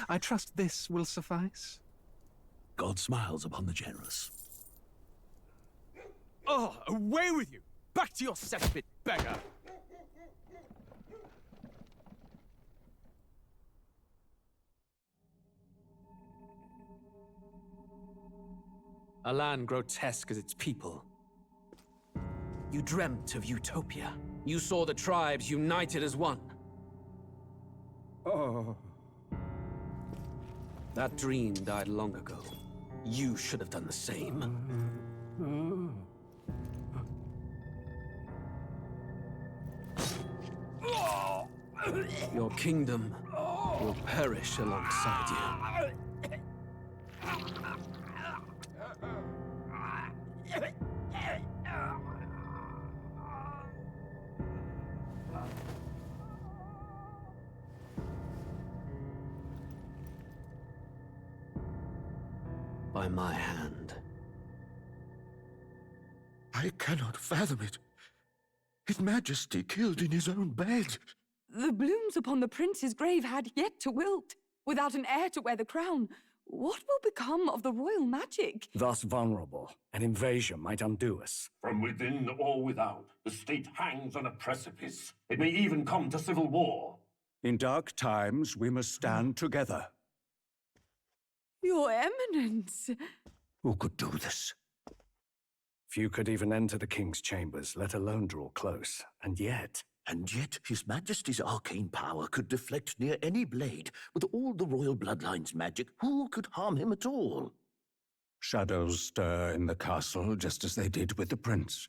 I trust this will suffice? God smiles upon the generous. Oh, away with you! Back to your cesspit, beggar! A land grotesque as its people. You dreamt of utopia. You saw the tribes united as one. Oh. That dream died long ago. You should have done the same. Your kingdom will perish alongside you. By my hand. I cannot fathom it. His Majesty killed in his own bed. The blooms upon the prince's grave had yet to wilt. Without an heir to wear the crown, what will become of the royal magic? Thus vulnerable, an invasion might undo us. From within or without, the state hangs on a precipice. It may even come to civil war. In dark times, we must stand together. Your Eminence! Who could do this? Few could even enter the king's chambers, let alone draw close. And yet His Majesty's arcane power could deflect near any blade. With all the royal bloodline's magic, who could harm him at all? shadows stir in the castle just as they did with the prince.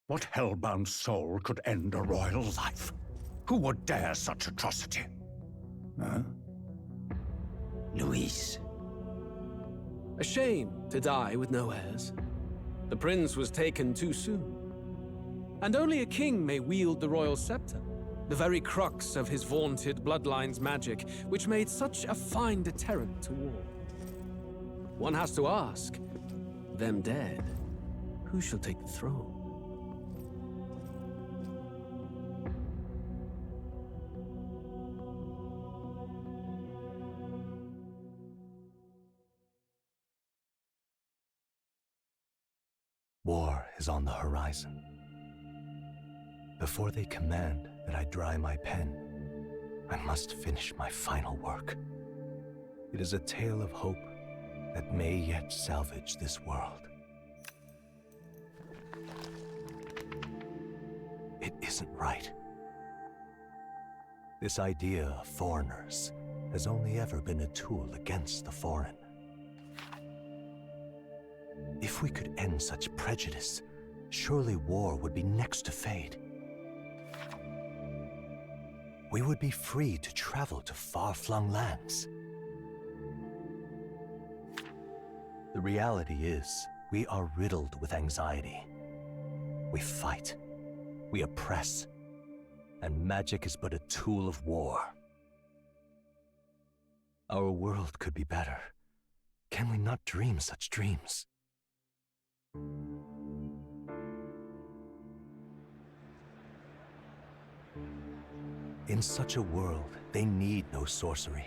What hellbound soul could end a royal life? Who would dare such atrocity? Huh? Luis. A shame to die with no heirs. The prince was taken too soon. And only a king may wield the royal scepter, the very crux of his vaunted bloodline's magic, which made such a fine deterrent to war. One has to ask, them dead, who shall take the throne? War is on the horizon. Before they command that I dry my pen, I must finish my final work. It is a tale of hope that may yet salvage this world. It isn't right. This idea of foreigners has only ever been a tool against the foreign. If we could end such prejudice, surely war would be next to fade. We would be free to travel to far-flung lands. The reality is, we are riddled with anxiety. We fight, we oppress, and magic is but a tool of war. Our world could be better. Can we not dream such dreams? In such a world, they need no sorcery.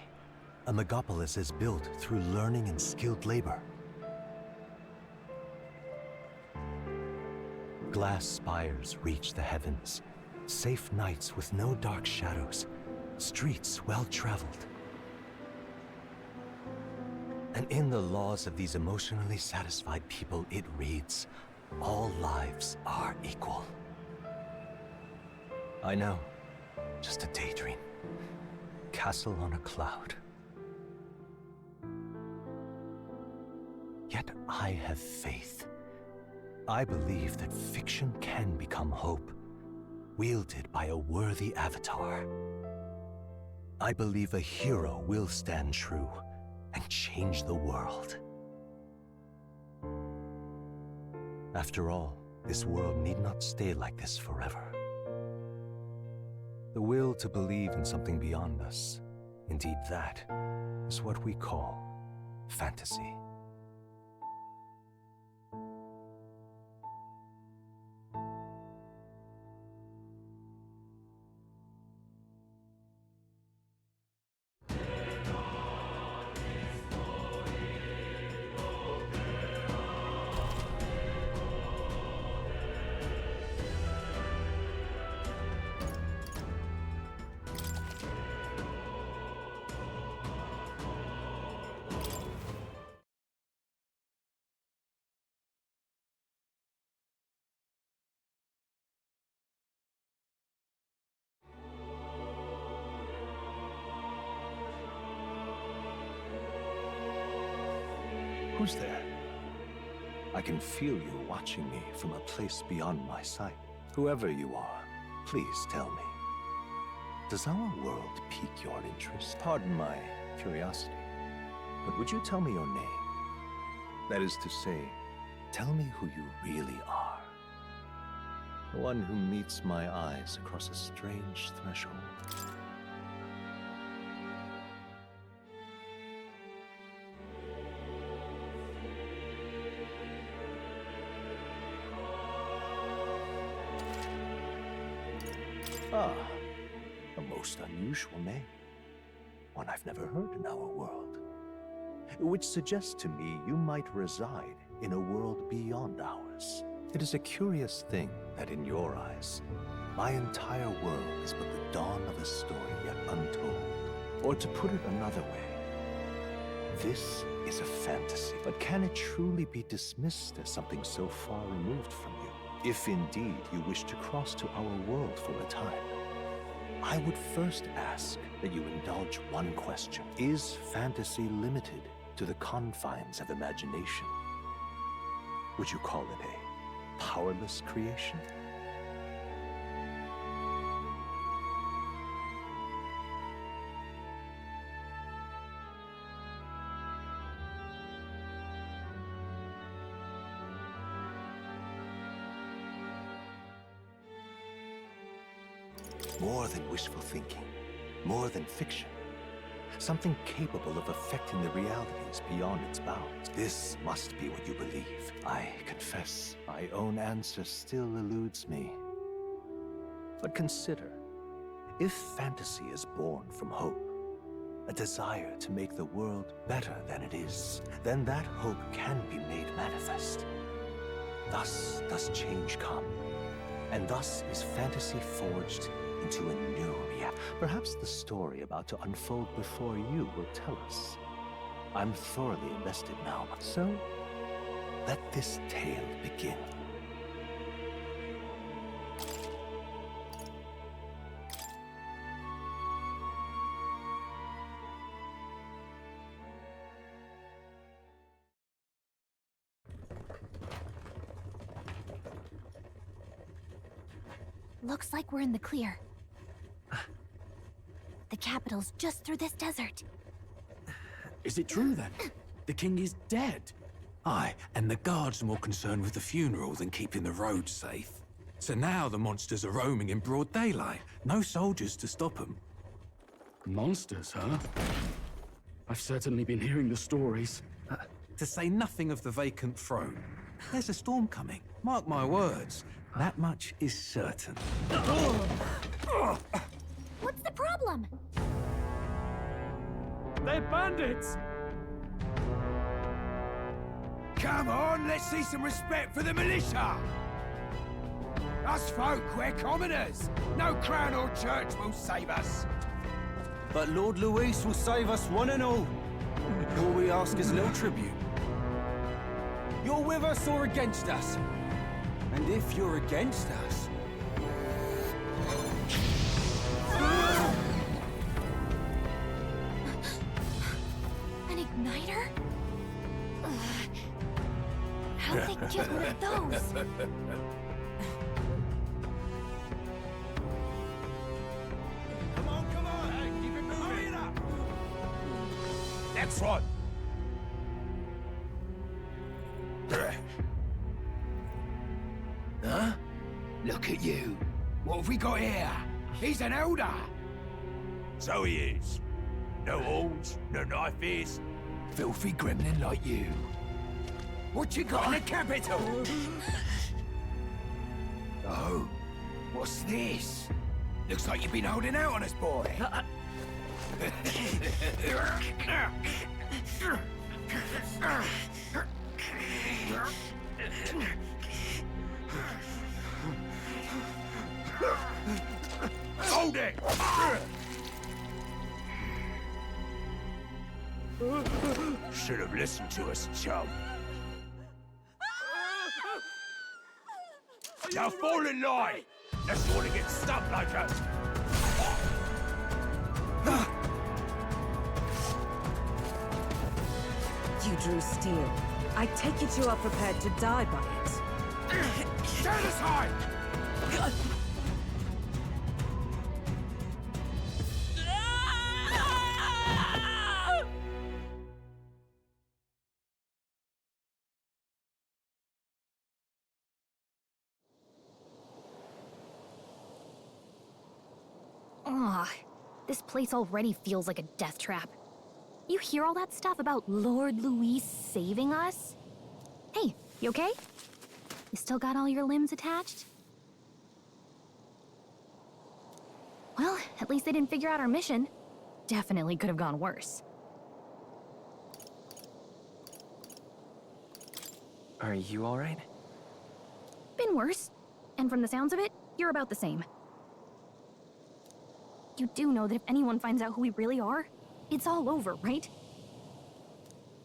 A megapolis is built through learning and skilled labor. Glass spires reach the heavens, safe nights with no dark shadows, streets well-traveled. And in the laws of these emotionally satisfied people, it reads, all lives are equal. I know. Just a daydream. Castle on a cloud. Yet I have faith. I believe that fiction can become hope, wielded by a worthy avatar. I believe a hero will stand true and change the world. After all, this world need not stay like this forever. The will to believe in something beyond us, indeed that, is what we call fantasy. Who's there? I can feel you watching me from a place beyond my sight. Whoever you are, please tell me. Does our world pique your interest? Pardon my curiosity, but would you tell me your name? That is to say, tell me who you really are. The one who meets my eyes across a strange threshold. Ah, a most unusual name. One I've never heard in our world. Which suggests to me you might reside in a world beyond ours. It is a curious thing that in your eyes, my entire world is but the dawn of a story yet untold. Or to put it another way, this is a fantasy. But can it truly be dismissed as something so far removed from you? If indeed you wish to cross to our world for a time, I would first ask that you indulge one question. Is fantasy limited to the confines of imagination? Would you call it a powerless creation? More than wishful thinking, more than fiction. Something capable of affecting the realities beyond its bounds. This must be what you believe. I confess, my own answer still eludes me. But consider, if fantasy is born from hope, a desire to make the world better than it is, then that hope can be made manifest. Thus does change come, and thus is fantasy forged into a new reality. Perhaps the story about to unfold before you will tell us. I'm thoroughly invested now, so let this tale begin. Looks like we're in the clear. The capital's just through this desert. Is it true then? The king is dead? Aye, and the guards are more concerned with the funeral than keeping the roads safe. So now the monsters are roaming in broad daylight. No soldiers to stop them. Monsters, huh? I've certainly been hearing the stories. To say nothing of the vacant throne. There's a storm coming, mark my words. That much is certain. What's the problem? They're bandits! Come on, let's see some respect for the militia! Us folk, we're commoners. No crown or church will save us. But Lord Luis will save us one and all. All we ask is no tribute. You're with us or against us? And if you're against us... An igniter? How'd they get one of those? Come on, hey, keep it moving. Hurry it up. Next one. Huh? Look at you. What have we got here? He's an elder. So he is. No horns, no knife ears. Filthy gremlin like you. What you got in the capital? Oh, what's this? Looks like you've been holding out on us, boy. Hold it! Should have listened to us, chum. Now fall in line! Unless you want to get stuck like us. You drew steel. I take it you are prepared to die by it. Stand aside! Ugh, this place already feels like a death trap. You hear all that stuff about Lord Louis saving us? Hey, you okay? You still got all your limbs attached? Well, at least they didn't figure out our mission. Definitely could have gone worse. Are you alright? Been worse. And from the sounds of it, you're about the same. You do know that if anyone finds out who we really are, it's all over, right?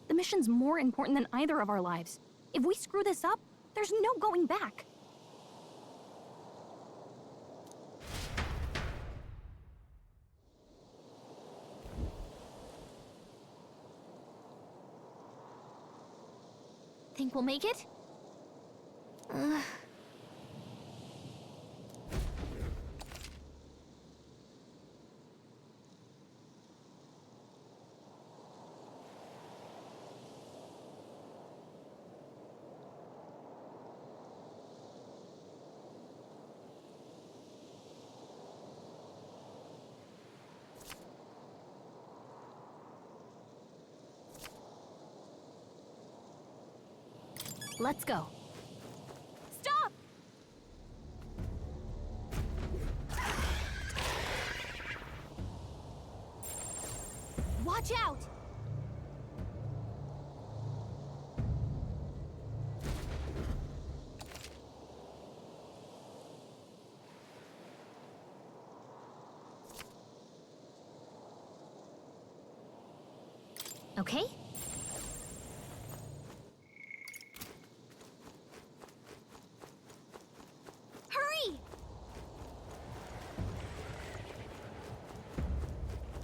The mission's more important than either of our lives. If we screw this up, there's no going back. Think we'll make it? Let's go. Stop! Watch out! Okay?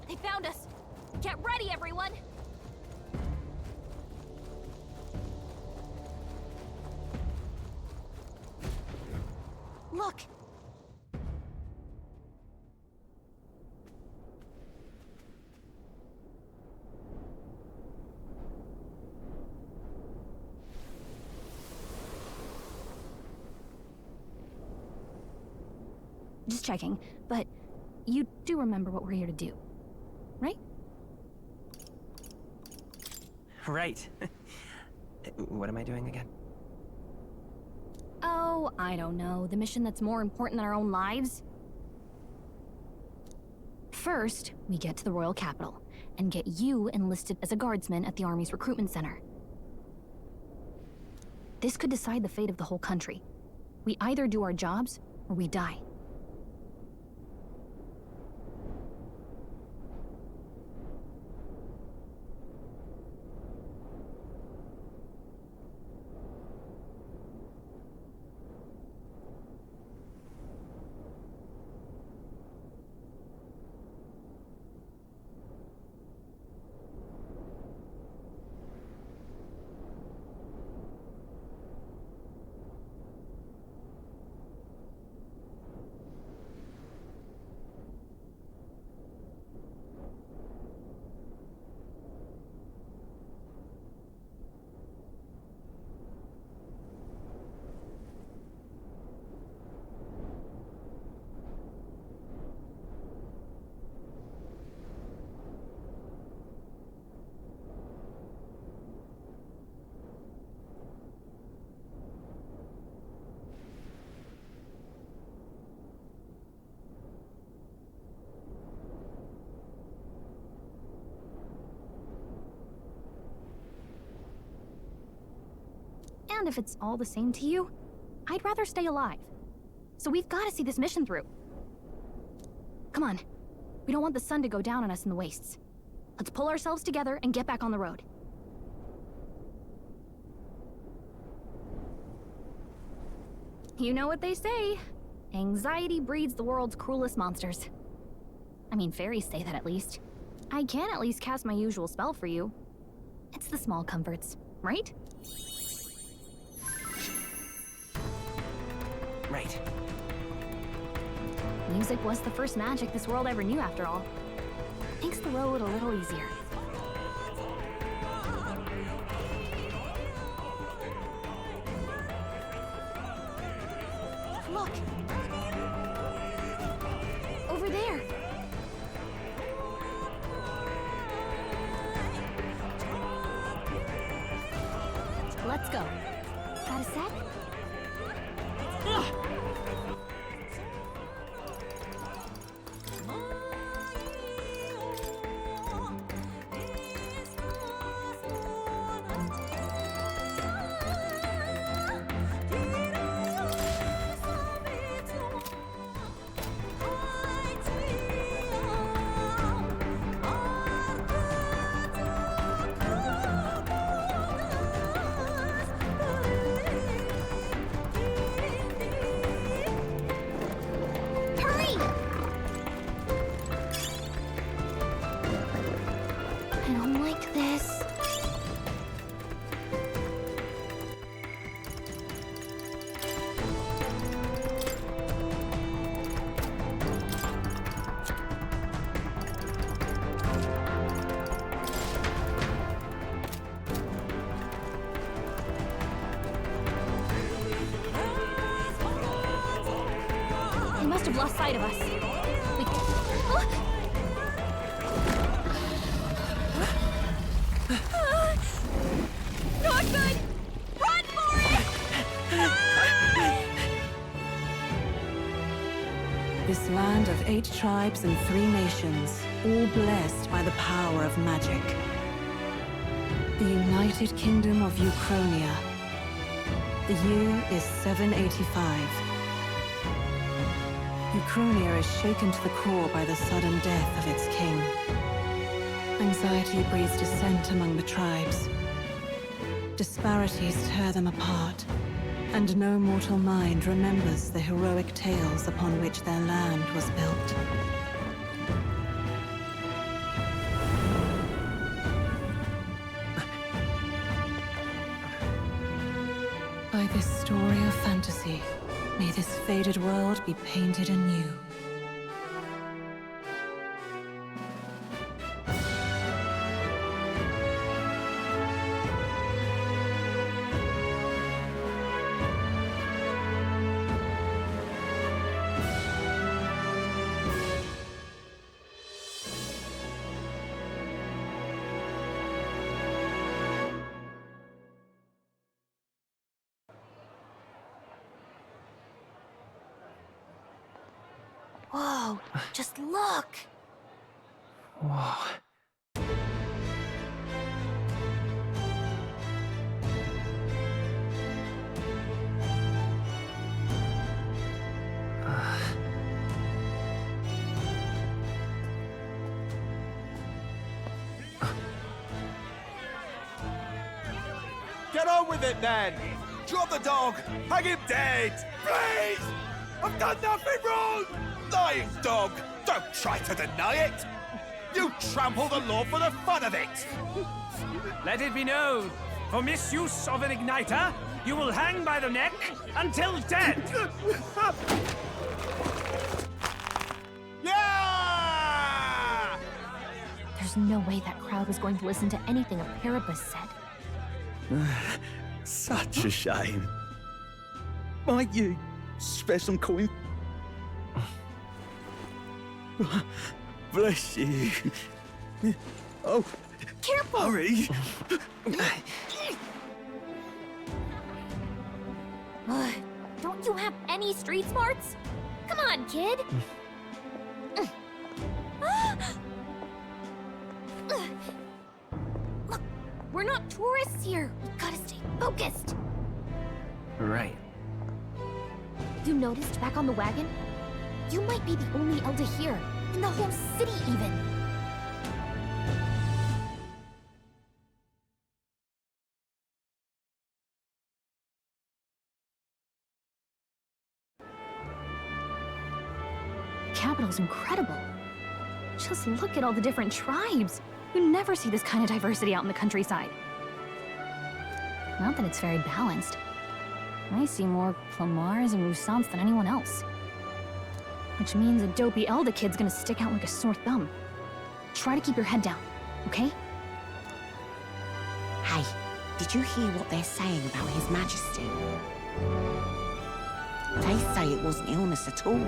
They found us! Get ready, everyone! Look! Just checking, but you do remember what we're here to do, right? Right. What am I doing again? Oh, I don't know. The mission that's more important than our own lives? First, we get to the royal capital and get you enlisted as a guardsman at the army's recruitment center. This could decide the fate of the whole country. We either do our jobs or we die. And if it's all the same to you, I'd rather stay alive. So we've got to see this mission through. Come on. We don't want the sun to go down on us in the wastes. Let's pull ourselves together and get back on the road. You know what they say. Anxiety breeds the world's cruelest monsters. I mean, fairies say that at least. I can at least cast my usual spell for you. It's the small comforts, right? Right. Music was the first magic this world ever knew, after all. Makes the road a little easier. Look! Over there! Let's go. Got a sec? They must have lost sight of us. Not good! Run for it! This land of 8 tribes and 3 nations, all blessed by the power of magic. The United Kingdom of Ukrainia. The year is 785. Ukrainia is shaken to the core by the sudden death of its king. Anxiety breeds dissent among the tribes. Disparities tear them apart, and no mortal mind remembers the heroic tales upon which their land was built. By this story of fantasy, may this faded world be painted anew. Whoa, just look! Whoa. Get on with it, then! Drop the dog! Hang him dead! Please! I've done nothing wrong! Lying dog! Don't try to deny it! You trample the law for the fun of it! Let it be known, for misuse of an igniter, you will hang by the neck until dead! Yeah! There's no way that crowd was going to listen to anything a Paribus said. Such a shame. Might you spare some coin? Bless you. Oh, careful! Hurry! Don't you have any street smarts? Come on, kid! Look, we're not tourists here. We gotta stay focused. Right. You noticed back on the wagon? You might be the only Elder here, in the whole city even. The capital's incredible. Just look at all the different tribes. You never see this kind of diversity out in the countryside. Not that it's very balanced. I see more Plamars and Roussants than anyone else. Which means a dopey Elder kid's gonna stick out like a sore thumb. Try to keep your head down, okay? Hey, did you hear what they're saying about His Majesty? They say it wasn't illness at all.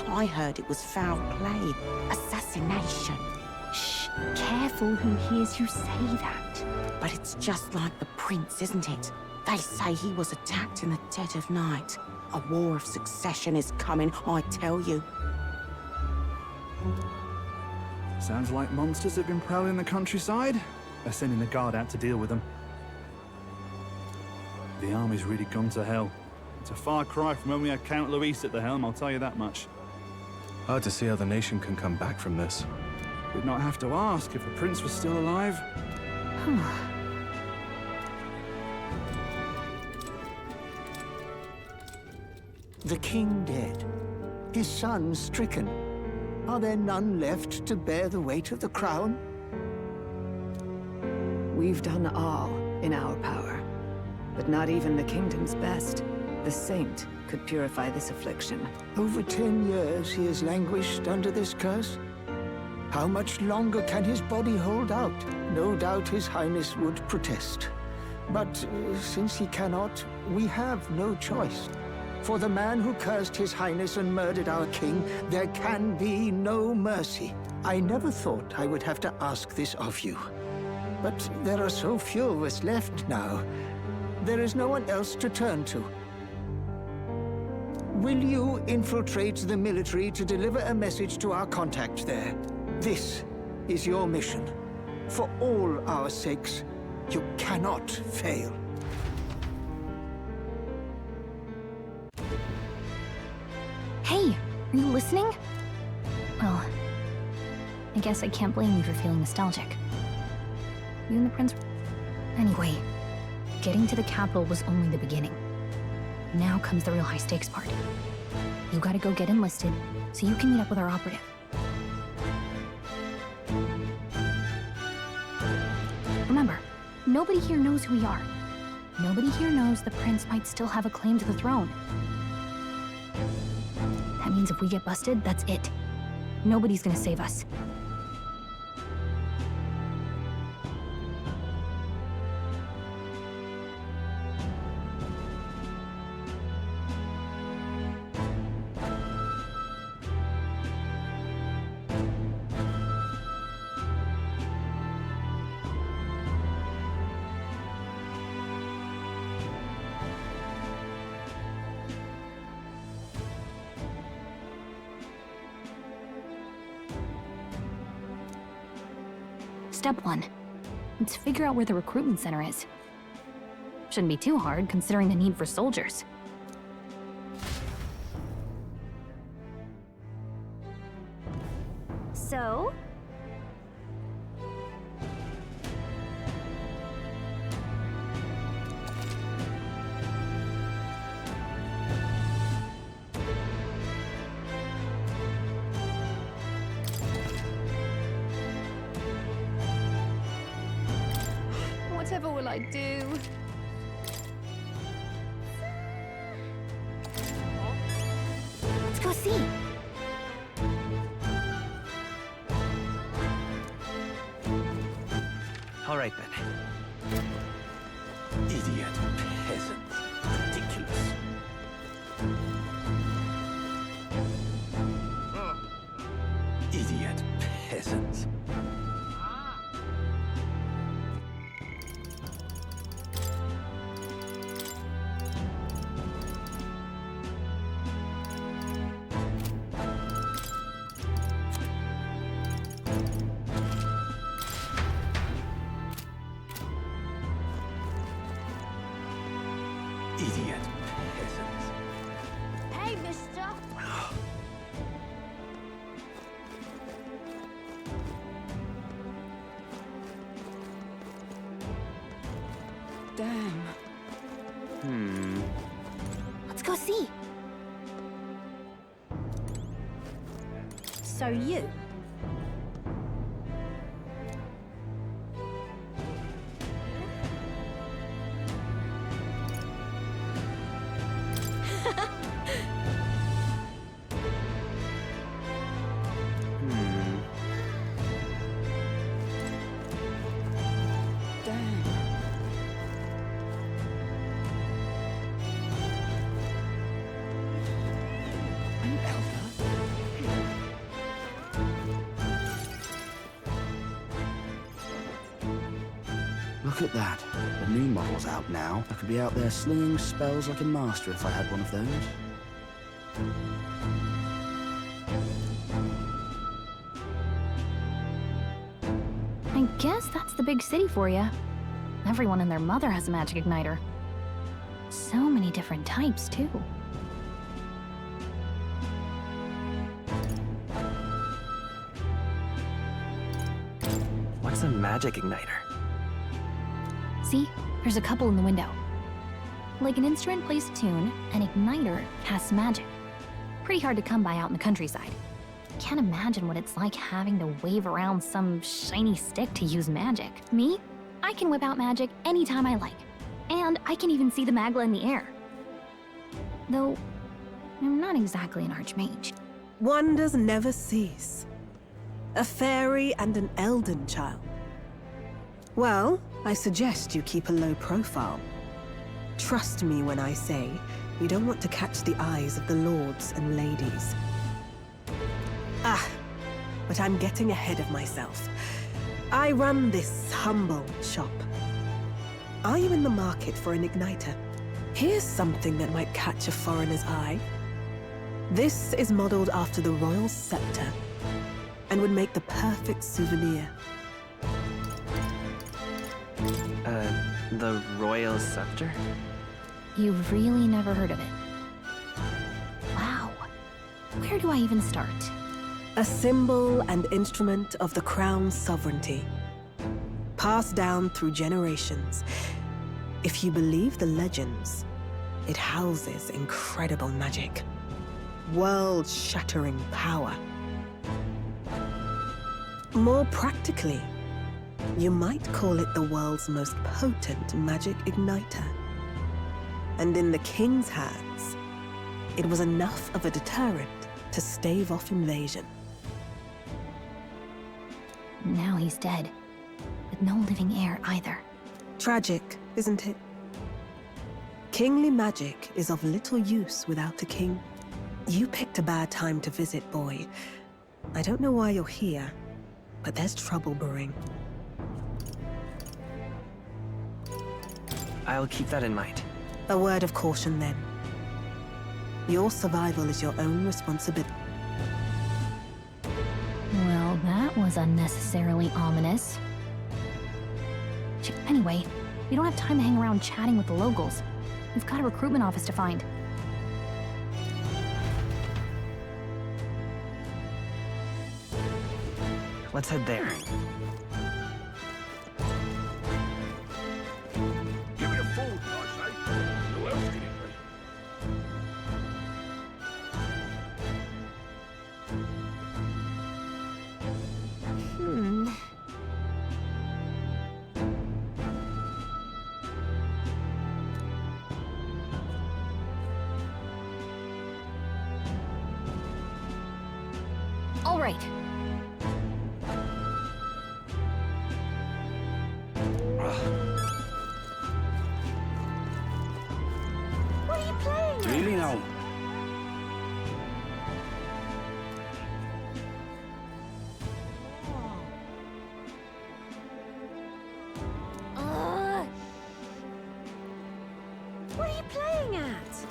I heard it was foul play, assassination. Shh, careful who hears you say that. But it's just like the prince, isn't it? They say he was attacked in the dead of night. A war of succession is coming, I tell you. Sounds like monsters have been prowling the countryside. They're sending the guard out to deal with them. The army's really gone to hell. It's a far cry from when we had Count Luis at the helm, I'll tell you that much. Hard to see how the nation can come back from this. We'd not have to ask if the prince was still alive. The king dead, his son stricken. Are there none left to bear the weight of the crown? We've done all in our power, but not even the kingdom's best. The saint could purify this affliction. Over 10 years he has languished under this curse. How much longer can his body hold out? No doubt his highness would protest. But since he cannot, we have no choice. For the man who cursed his highness and murdered our king, there can be no mercy. I never thought I would have to ask this of you. But there are so few of us left now. There is no one else to turn to. Will you infiltrate the military to deliver a message to our contact there? This is your mission. For all our sakes, you cannot fail. Hey, are you listening? Well, I guess I can't blame you for feeling nostalgic. You and the prince... Anyway, getting to the capital was only the beginning. Now comes the real high-stakes part. You gotta go get enlisted, so you can meet up with our operative. Remember, nobody here knows who we are. Nobody here knows the prince might still have a claim to the throne. That means if we get busted, that's it. Nobody's gonna save us. Step 1. Let's figure out where the recruitment center is. Shouldn't be too hard, considering the need for soldiers. So? Whatever will I do? Let's go see. All right, then. Idiot peasant. Ridiculous. Idiot peasant. Idiot peasants. Hey, mister. Damn. Let's go see. So you. Look at that. The new model's out now. I could be out there slinging spells like a master if I had one of those. I guess that's the big city for you. Everyone and their mother has a magic igniter. So many different types, too. What's a magic igniter? See? There's a couple in the window. Like an instrument plays a tune, an igniter casts magic. Pretty hard to come by out in the countryside. Can't imagine what it's like having to wave around some shiny stick to use magic. Me? I can whip out magic anytime I like. And I can even see the Magla in the air. Though, I'm not exactly an archmage. Wonders never cease. A fairy and an Elden child. Well, I suggest you keep a low profile. Trust me when I say you don't want to catch the eyes of the lords and ladies. But I'm getting ahead of myself. I run this humble shop. Are you in the market for an igniter? Here's something that might catch a foreigner's eye. This is modeled after the royal scepter and would make the perfect souvenir. The royal scepter? You've really never heard of it. Wow. Where do I even start? A symbol and instrument of the crown's sovereignty. Passed down through generations. If you believe the legends, it houses incredible magic. World-shattering power. More practically, you might call it the world's most potent magic igniter. And in the king's hands, it was enough of a deterrent to stave off invasion. Now he's dead, with no living heir either. Tragic, isn't it? Kingly magic is of little use without a king. You picked a bad time to visit, boy. I don't know why you're here, but there's trouble brewing. I'll keep that in mind. A word of caution, then. Your survival is your own responsibility. Well, that was unnecessarily ominous. Anyway, we don't have time to hang around chatting with the locals. We've got a recruitment office to find. Let's head there. Give it a fold, I say. Who else can it Hmm. All right. What are you playing at? Really now? What are you playing at?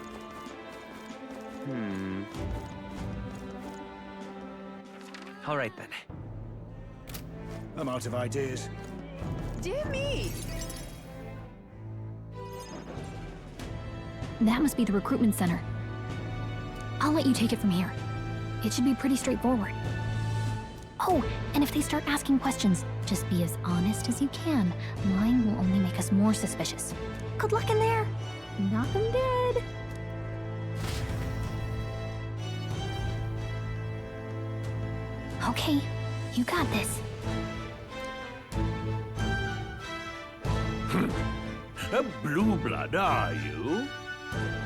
All right, then. I'm out of ideas. Dear me. That must be the recruitment center. I'll let you take it from here. It should be pretty straightforward. Oh, and if they start asking questions, just be as honest as you can. Lying will only make us more suspicious. Good luck in there. Knock 'em dead. Okay, you got this. A blue blood, are you?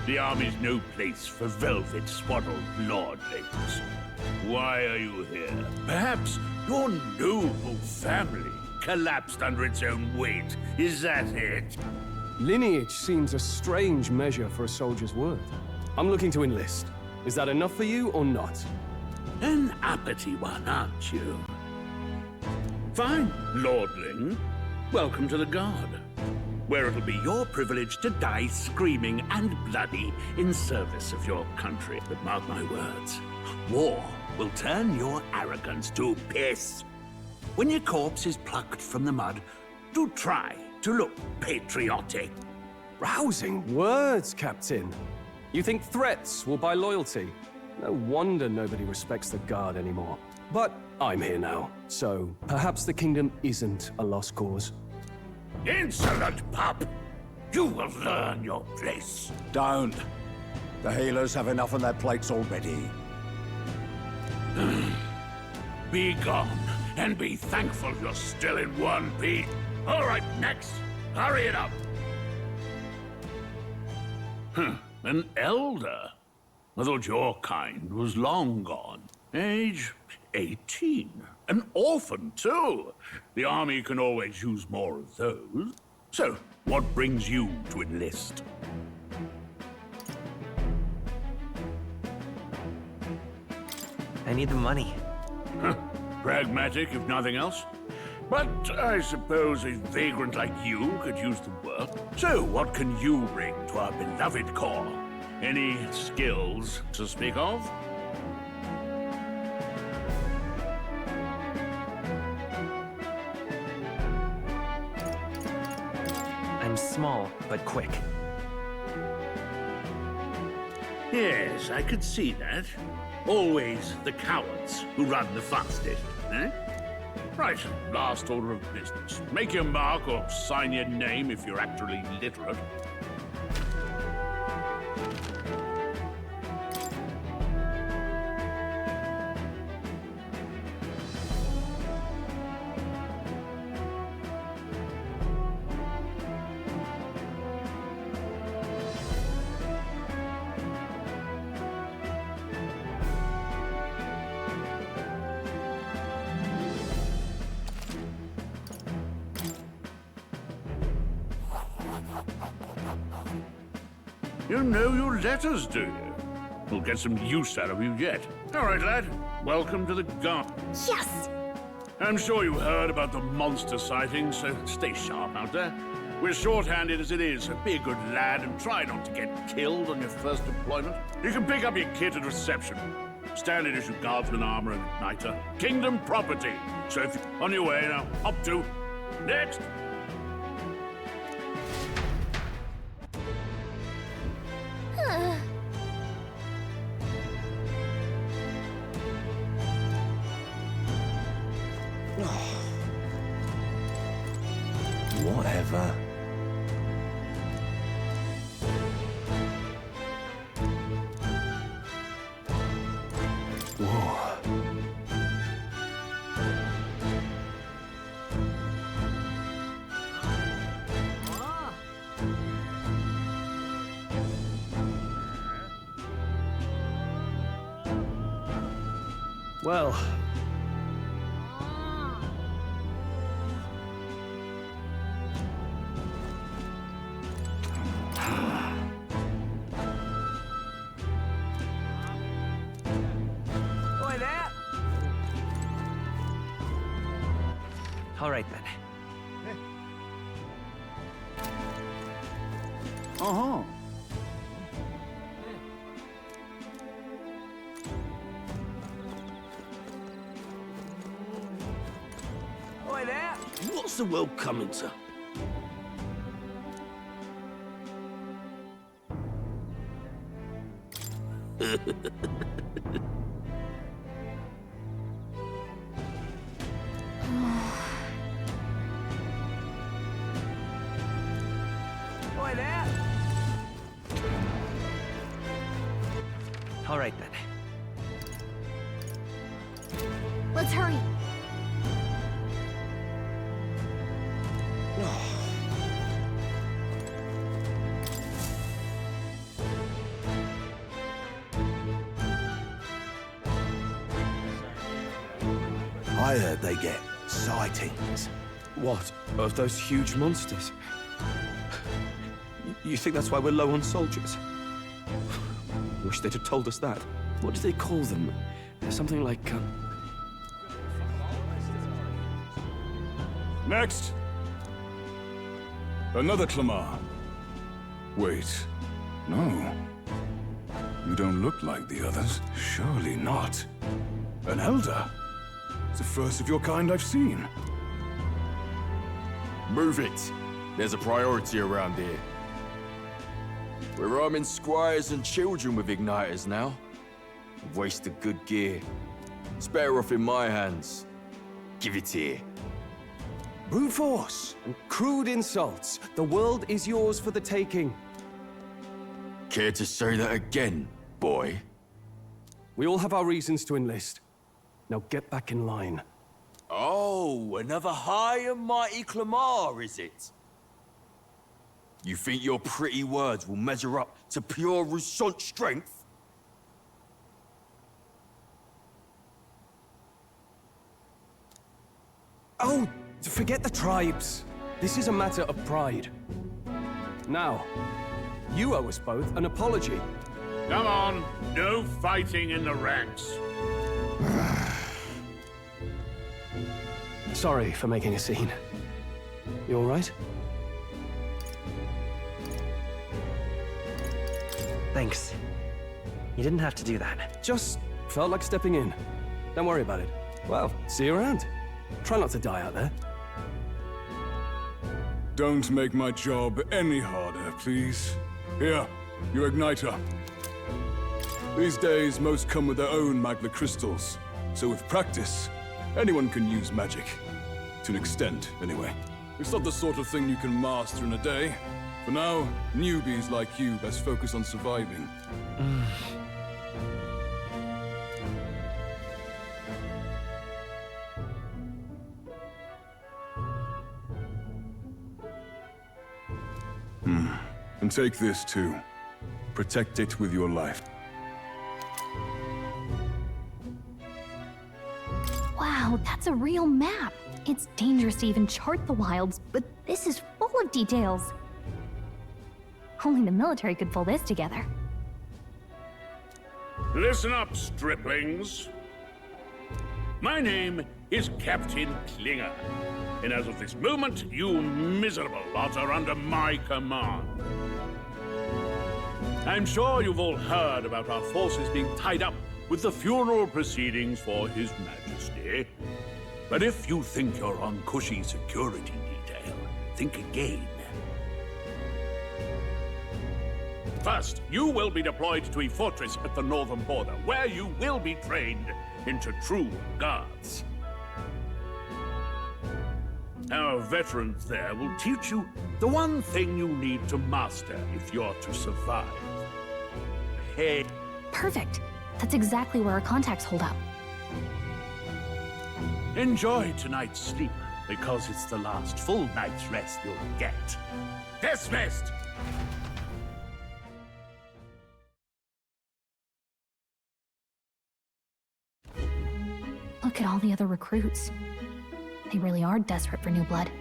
The army's no place for velvet-swaddled lordlings. Why are you here? Perhaps your noble family collapsed under its own weight. Is that it? Lineage seems a strange measure for a soldier's worth. I'm looking to enlist. Is that enough for you or not? An uppity one, aren't you? Fine, lordling. welcome to the Guard, where it'll be your privilege to die screaming and bloody in service of your country. But mark my words, war will turn your arrogance to piss. When your corpse is plucked from the mud, do try to look patriotic. Rousing words, Captain. You think threats will buy loyalty? No wonder nobody respects the Guard anymore. But I'm here now, so perhaps the kingdom isn't a lost cause. Insolent pup! You will learn your place. Don't. The healers have enough on their plates already. Be gone, and be thankful you're still in one piece. All right, next. Hurry it up. An elder? I thought your kind was long gone. Age 18. An orphan, too. The army can always use more of those. So, what brings you to enlist? I need the money. Pragmatic, if nothing else. But I suppose a vagrant like you could use the work. So, what can you bring to our beloved corps? Any skills to speak of? I'm small, but quick. Yes, I could see that. Always the cowards who run the fastest, eh? Right, last order of business. Make your mark or sign your name if you're actually literate. You know your letters, do you? We'll get some use out of you yet. All right, lad. Welcome to the Guard. Yes! I'm sure you heard about the monster sightings, so stay sharp out there. We're short-handed as it is, so be a good lad and try not to get killed on your first deployment. You can pick up your kit at reception. Standard issue guardsman armor and igniter. Kingdom property. So if you're on your way now, up to. Next! Whatever. Whoa. Well. All right, then. Uh-huh. Oi there! What's the world coming to? Oi there! All right, then. Let's hurry. I heard they get sightings. What? Of those huge monsters? You think that's why we're low on soldiers? Wish they'd have told us that. What do they call them? Something like, Next! Another Clamar. Wait, no. You don't look like the others. Surely not. An elder? It's the first of your kind I've seen. Move it. There's a priority around here. We're arming squires and children with igniters now. Wasted good gear. It's better off in my hands. Give it here. Brute force and crude insults. The world is yours for the taking. Care to say that again, boy? We all have our reasons to enlist. Now get back in line. Oh, another high and mighty Clamar, is it? You think your pretty words will measure up to pure Roussant strength? Oh, forget the tribes. This is a matter of pride. Now, you owe us both an apology. Come on, no fighting in the ranks. Sorry for making a scene. You all right? Thanks. You didn't have to do that. Just felt like stepping in. Don't worry about it. Well, see you around. Try not to die out there. Don't make my job any harder, please. Here, your igniter. These days, most come with their own magna crystals. So with practice, anyone can use magic. To an extent, anyway. It's not the sort of thing you can master in a day. For now, newbies like you best focus on surviving. And take this too. Protect it with your life. Wow, that's a real map. It's dangerous to even chart the wilds, but this is full of details. Only the military could pull this together. Listen up, striplings. My name is Captain Klinger, and as of this moment, you miserable lot are under my command. I'm sure you've all heard about our forces being tied up with the funeral proceedings for His Majesty. But if you think you're on cushy security detail, think again. First, you will be deployed to a fortress at the northern border, where you will be trained into true guards. Our veterans there will teach you the one thing you need to master if you're to survive. Hey. Perfect. That's exactly where our contacts hold up. Enjoy tonight's sleep, because it's the last full night's rest you'll get. Dismissed! Look at all the other recruits. They really are desperate for new blood.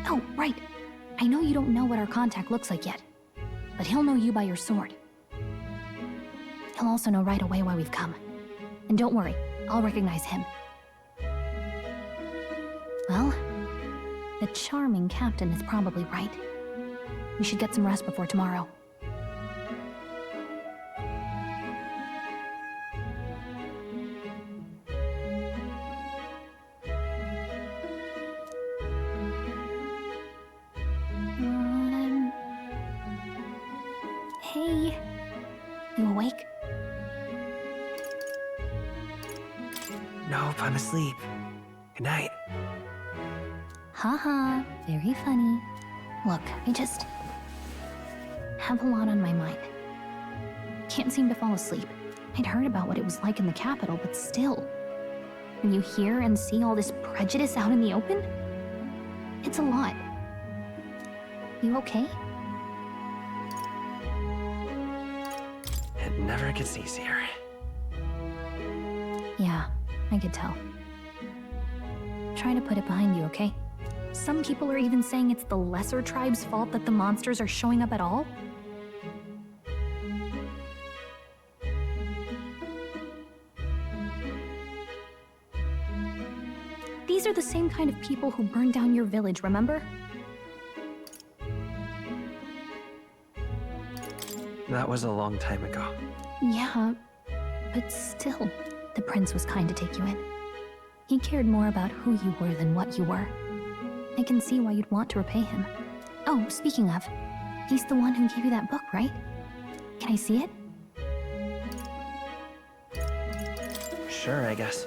Oh, right. I know you don't know what our contact looks like yet, but he'll know you by your sword. He'll also know right away why we've come. And don't worry, I'll recognize him. Well, the charming captain is probably right. We should get some rest before tomorrow. Hey, you awake? Nope, I'm asleep. Good night. Haha, very funny. Look, I just have a lot on my mind. Can't seem to fall asleep. I'd heard about what it was like in the capital, but still. When you hear and see all this prejudice out in the open, it's a lot. You okay? It never gets easier. Yeah, I could tell. Try to put it behind you, okay? Some people are even saying it's the lesser tribe's fault that the monsters are showing up at all. These are the same kind of people who burned down your village, remember? That was a long time ago. Yeah, but still, the prince was kind to take you in. He cared more about who you were than what you were. I can see why you'd want to repay him. Oh, speaking of, he's the one who gave you that book, right? Can I see it? Sure, I guess.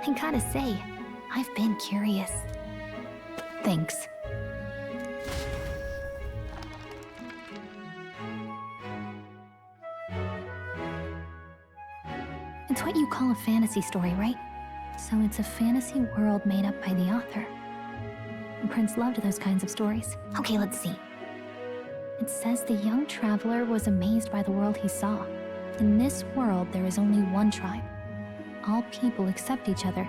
I gotta say, I've been curious. Thanks. It's what you call a fantasy story, right? So it's a fantasy world made up by the author. The prince loved those kinds of stories. Okay, let's see. It says the young traveler was amazed by the world he saw. In this world, there is only one tribe. All people accept each other,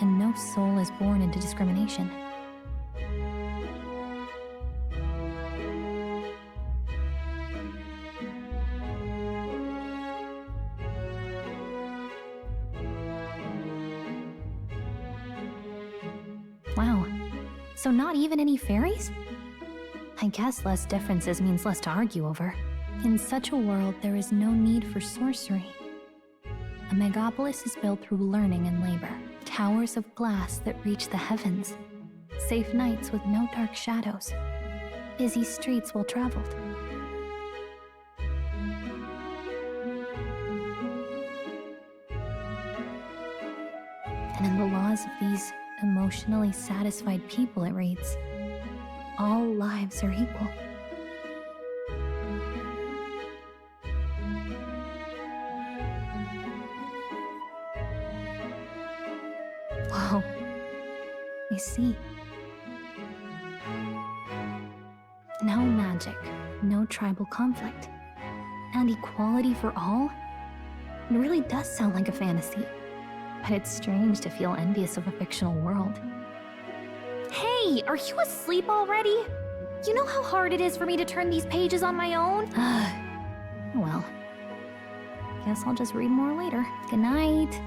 and no soul is born into discrimination. Wow. So not even any fairies? I guess less differences means less to argue over. In such a world, there is no need for sorcery. A megapolis is built through learning and labor. Towers of glass that reach the heavens. Safe nights with no dark shadows. Busy streets well traveled. And in the laws of these emotionally satisfied people, it reads, all lives are equal. Wow. I see. No magic, no tribal conflict, and equality for all? It really does sound like a fantasy. But it's strange to feel envious of a fictional world. Hey, are you asleep already? You know how hard it is for me to turn these pages on my own? Well, guess I'll just read more later. Good night.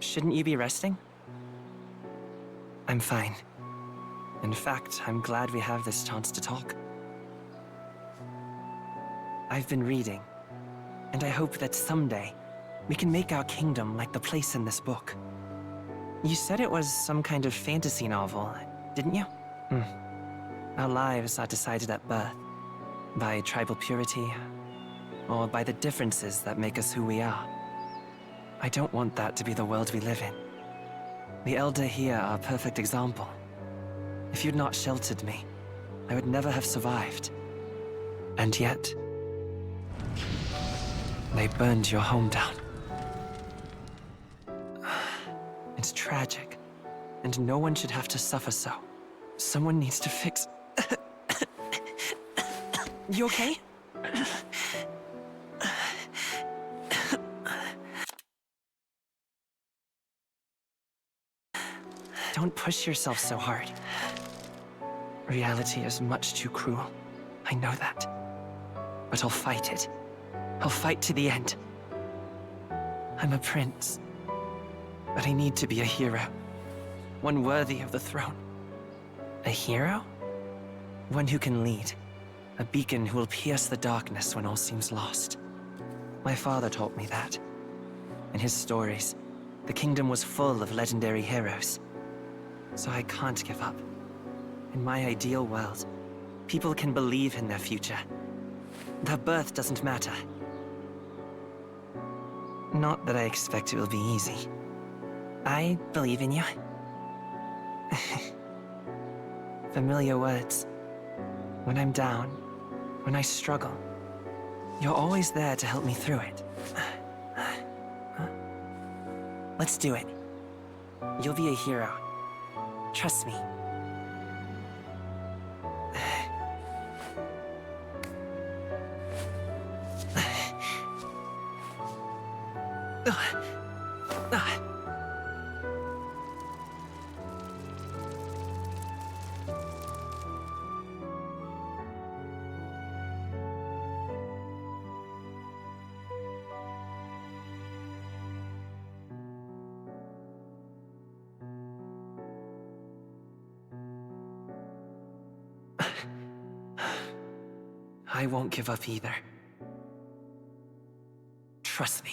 Shouldn't you be resting? I'm fine. In fact, I'm glad we have this chance to talk. I've been reading, and I hope that someday we can make our kingdom like the place in this book. You said it was some kind of fantasy novel, didn't you? Our lives are decided at birth, by tribal purity, or by the differences that make us who we are. I don't want that to be the world we live in. The Elder here are a perfect example. If you'd not sheltered me, I would never have survived. And yet, they burned your home down. It's tragic, and no one should have to suffer so. Someone needs to fix... You okay? Don't push yourself so hard. Reality is much too cruel. I know that. But I'll fight it. I'll fight to the end. I'm a prince. But I need to be a hero. One worthy of the throne. A hero? One who can lead. A beacon who will pierce the darkness when all seems lost. My father taught me that. In his stories, the kingdom was full of legendary heroes. So I can't give up. In my ideal world, people can believe in their future. Their birth doesn't matter. Not that I expect it will be easy. I believe in you. Familiar words. When I'm down, when I struggle, you're always there to help me through it. Let's do it. You'll be a hero. Trust me. I won't give up either. Trust me.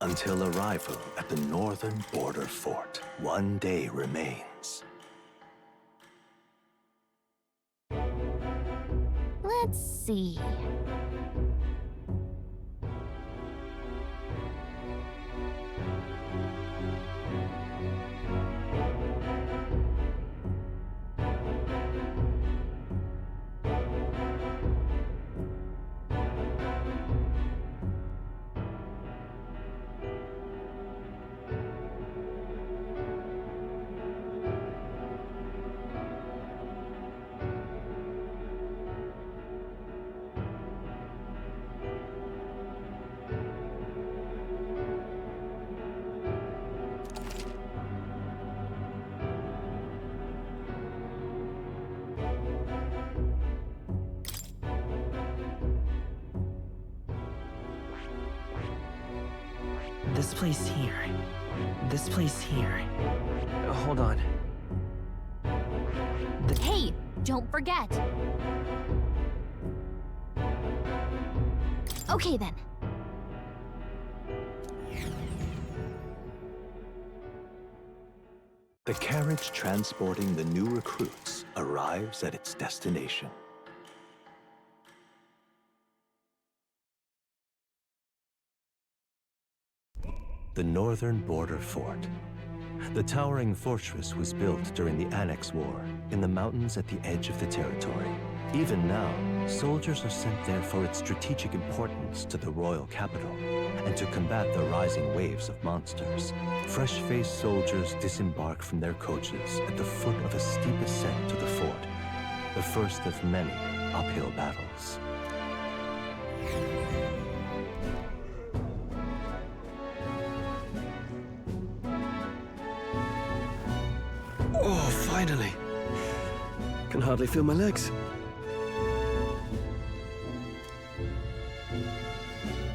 Until arrival at the northern border fort, one day remains. Let's see. This place here. This place here. Hold on. Hey, don't forget! Okay then. The carriage transporting the new recruits arrives at its destination. The northern border fort. The towering fortress was built during the Annex War in the mountains at the edge of the territory. Even now, soldiers are sent there for its strategic importance to the royal capital and to combat the rising waves of monsters. Fresh-faced soldiers disembark from their coaches at the foot of a steep ascent to the fort, the first of many uphill battles. Oh, finally. Can hardly feel my legs.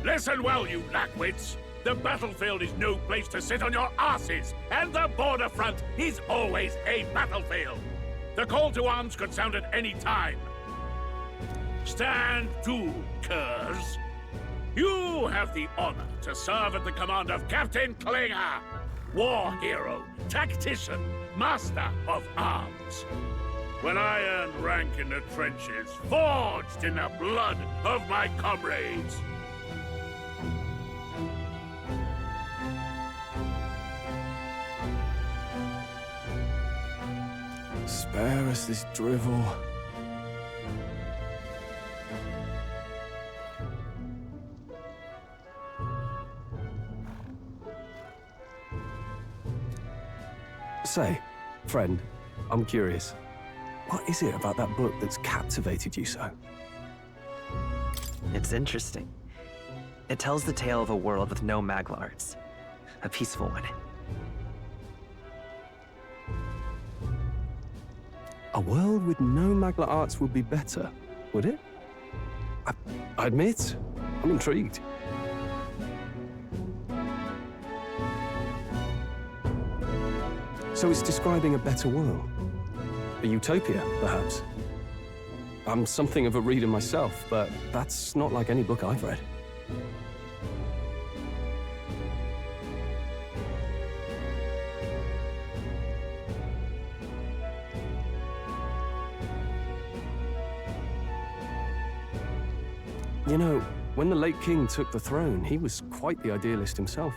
Listen well, you lackwits. The battlefield is no place to sit on your asses, and the border front is always a battlefield. The call to arms could sound at any time. Stand to, curs. You have the honor to serve at the command of Captain Klinger, war hero, tactician, master of arms. When I earned rank in the trenches, forged in the blood of my comrades. Spare us this drivel. Say, friend, I'm curious. What is it about that book that's captivated you so? It's interesting. It tells the tale of a world with no Magla arts. A peaceful one. A world with no Magla arts would be better, would it? I admit, I'm intrigued. So it's describing a better world? A utopia, perhaps? I'm something of a reader myself, but that's not like any book I've read. You know, when the late king took the throne, he was quite the idealist himself.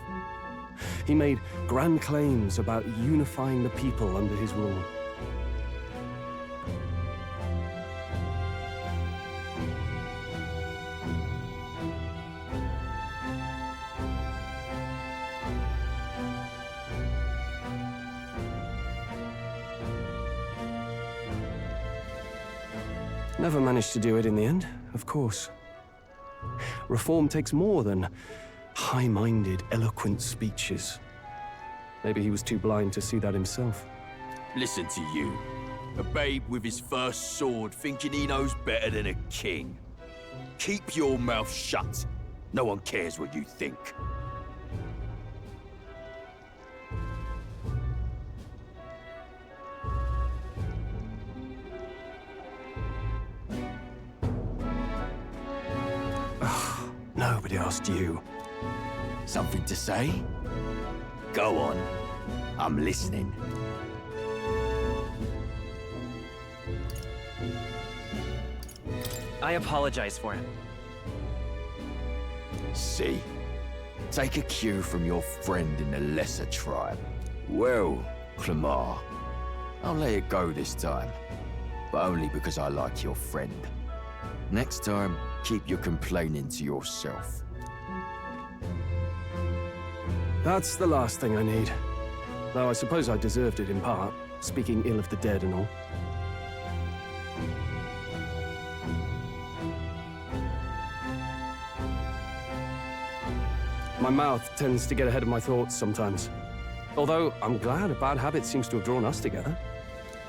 He made grand claims about unifying the people under his rule. Never managed to do it in the end, of course. Reform takes more than high-minded, eloquent speeches. Maybe he was too blind to see that himself. Listen to you. A babe with his first sword thinking he knows better than a king. Keep your mouth shut. No one cares what you think. Nobody asked you. Something to say? Go on. I'm listening. I apologize for him. See? Take a cue from your friend in the lesser tribe. Well, Clemar, I'll let it go this time. But only because I like your friend. Next time, keep your complaining to yourself. That's the last thing I need. Though I suppose I deserved it in part, speaking ill of the dead and all. My mouth tends to get ahead of my thoughts sometimes. Although, I'm glad a bad habit seems to have drawn us together.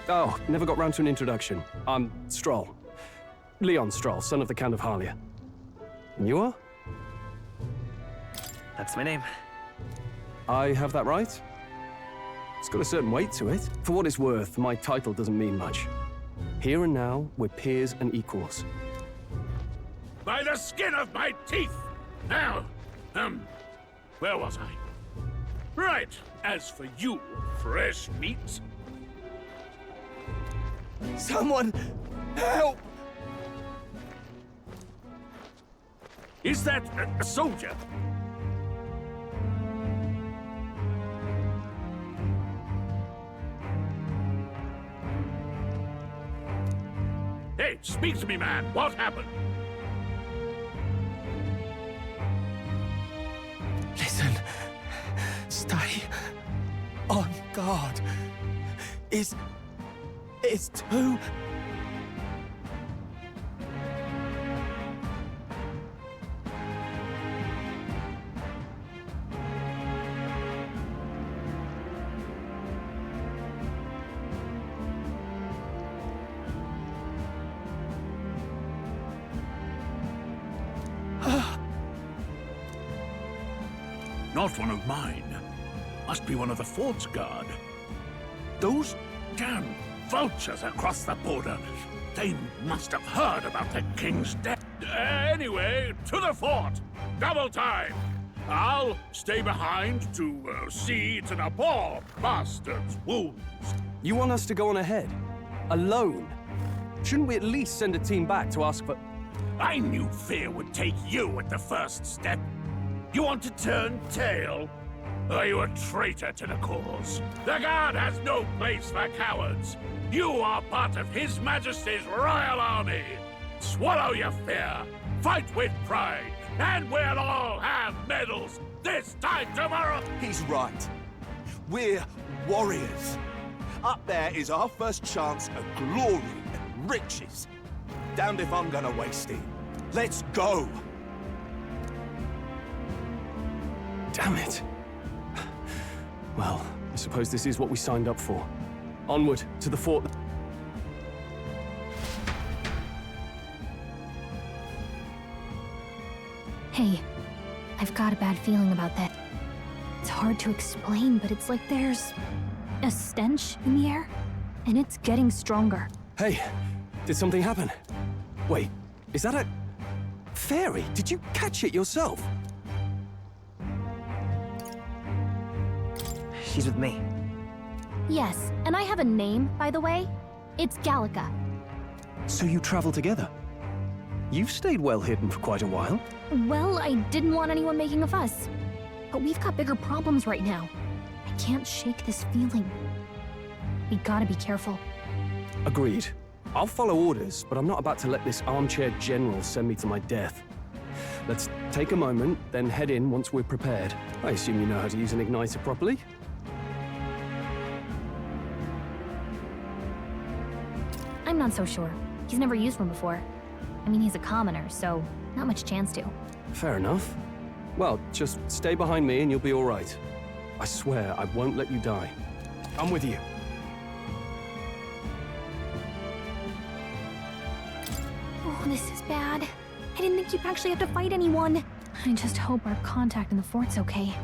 Oh, never got round to an introduction. I'm Stroll. Leon Stroll, son of the Count of Harlia. And you are? That's my name. I have that right? It's got a certain weight to it. For what it's worth, my title doesn't mean much. Here and now, we're peers and equals. By the skin of my teeth! Now, where was I? Right, as for you, fresh meat. Someone, help! Is that a soldier? Hey, speak to me, man. What happened? Listen. Stay on guard. It's too... Not one of mine. Must be one of the fort's guard. Those damn vultures across the border. They must have heard about the king's death. Anyway, to the fort. Double time. I'll stay behind to see to the poor bastard's wounds. You want us to go on ahead? Alone? Shouldn't we at least send a team back to ask for... I knew fear would take you at the first step. You want to turn tail? Are you a traitor to the cause? The Guard has no place for cowards. You are part of His Majesty's Royal Army. Swallow your fear, fight with pride, and we'll all have medals this time tomorrow. He's right. We're warriors. Up there is our first chance at glory and riches. Damned if I'm gonna waste it. Let's go! Damn it. Well, I suppose this is what we signed up for. Onward, to the fort. Hey, I've got a bad feeling about that. It's hard to explain, but it's like there's a stench in the air, and it's getting stronger. Hey, did something happen? Wait, is that a... fairy? Did you catch it yourself? She's with me. Yes, and I have a name, by the way. It's Gallica. So you travel together? You've stayed well hidden for quite a while. Well, I didn't want anyone making a fuss. But we've got bigger problems right now. I can't shake this feeling. We gotta be careful. Agreed. I'll follow orders, but I'm not about to let this armchair general send me to my death. Let's take a moment, then head in once we're prepared. I assume you know how to use an igniter properly? I'm not so sure. He's never used one before. I mean, he's a commoner, so not much chance to. Fair enough. Well, just stay behind me and you'll be all right. I swear I won't let you die. I'm with you. Oh, this is bad. I didn't think you'd actually have to fight anyone. I just hope our contact in the fort's okay.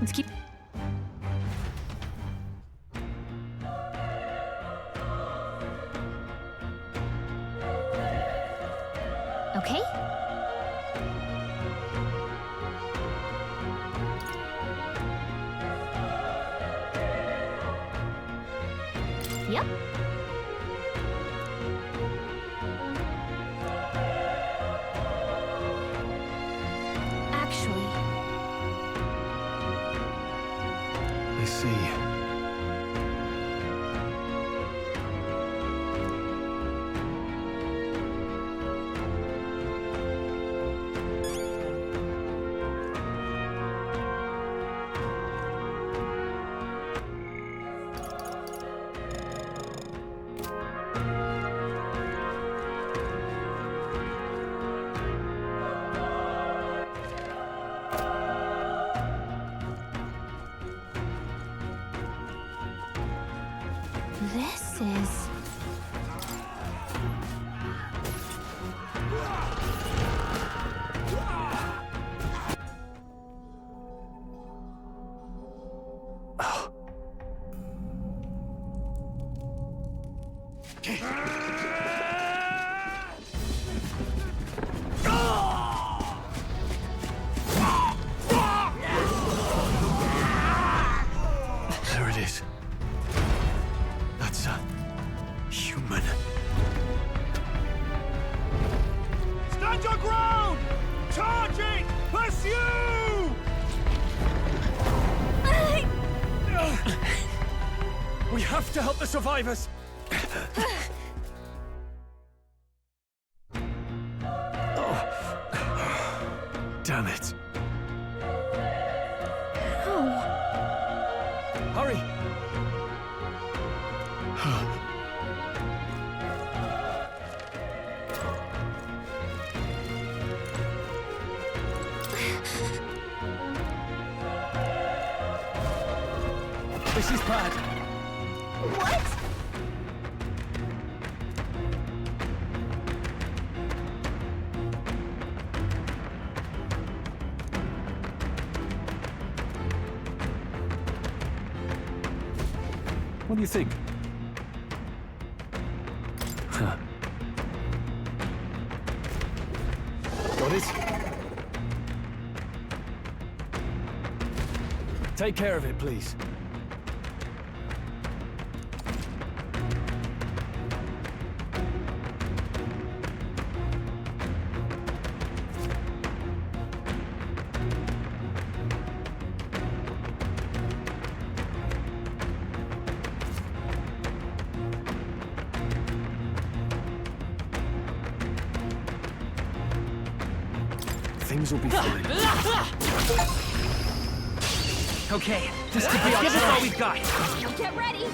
Let's keep... Okay? Yep. Actually... I see. This is... There it is. That's a human. Stand your ground! Charging! Pursue! We have to help the survivors! Damn it. Hurry! This is bad. What? What do you think? Huh. Got it? Take care of it, please. Things will be fine. Okay, this could be all we've got. Get ready!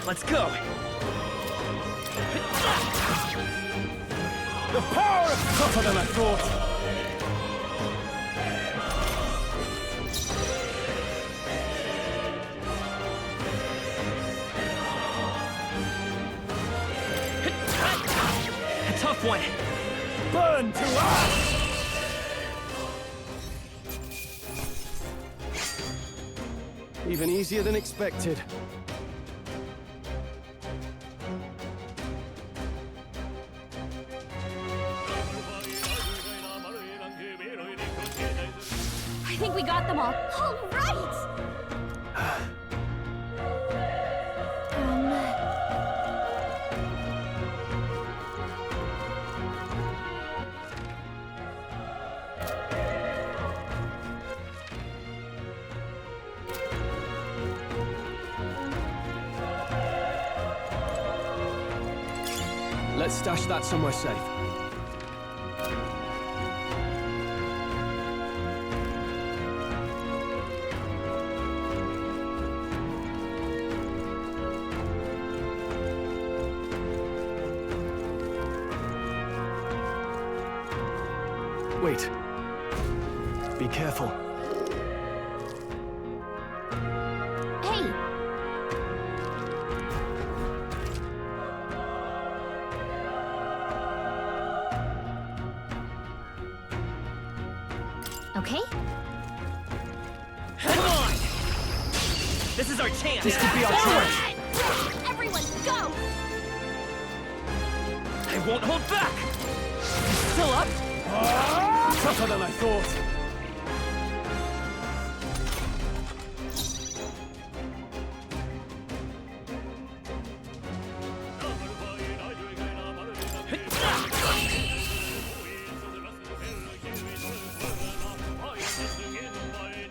Let's go. The power is tougher than I thought. tough one. Burn to ash! Even easier than expected. I think we got them all. All right! Let's stash that somewhere safe. Wait. Be careful. Hey! Okay? Come on! This is our chance! This could be our chance! Everyone, go! I won't hold back! Still up? Tougher than I thought.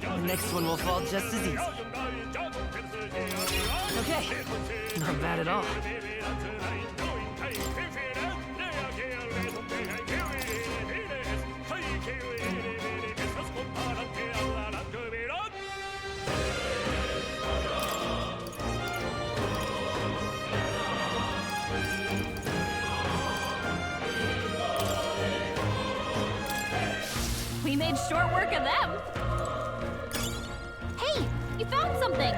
The next one will fall just as easy. Okay, not bad at all. We made short work of them! Hey! You found something!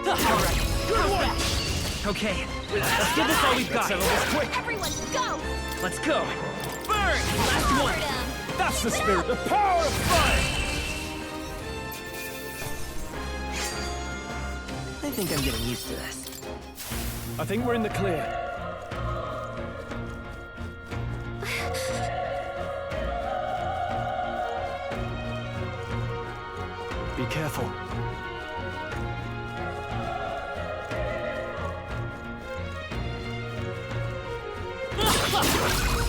Alright, perfect! Okay, let's give this all we've got. Settle this quick! Everyone, go! Let's go! Burn! Last one! That's the spirit, the power of fire! I think I'm getting used to this. I think we're in the clear. Be careful.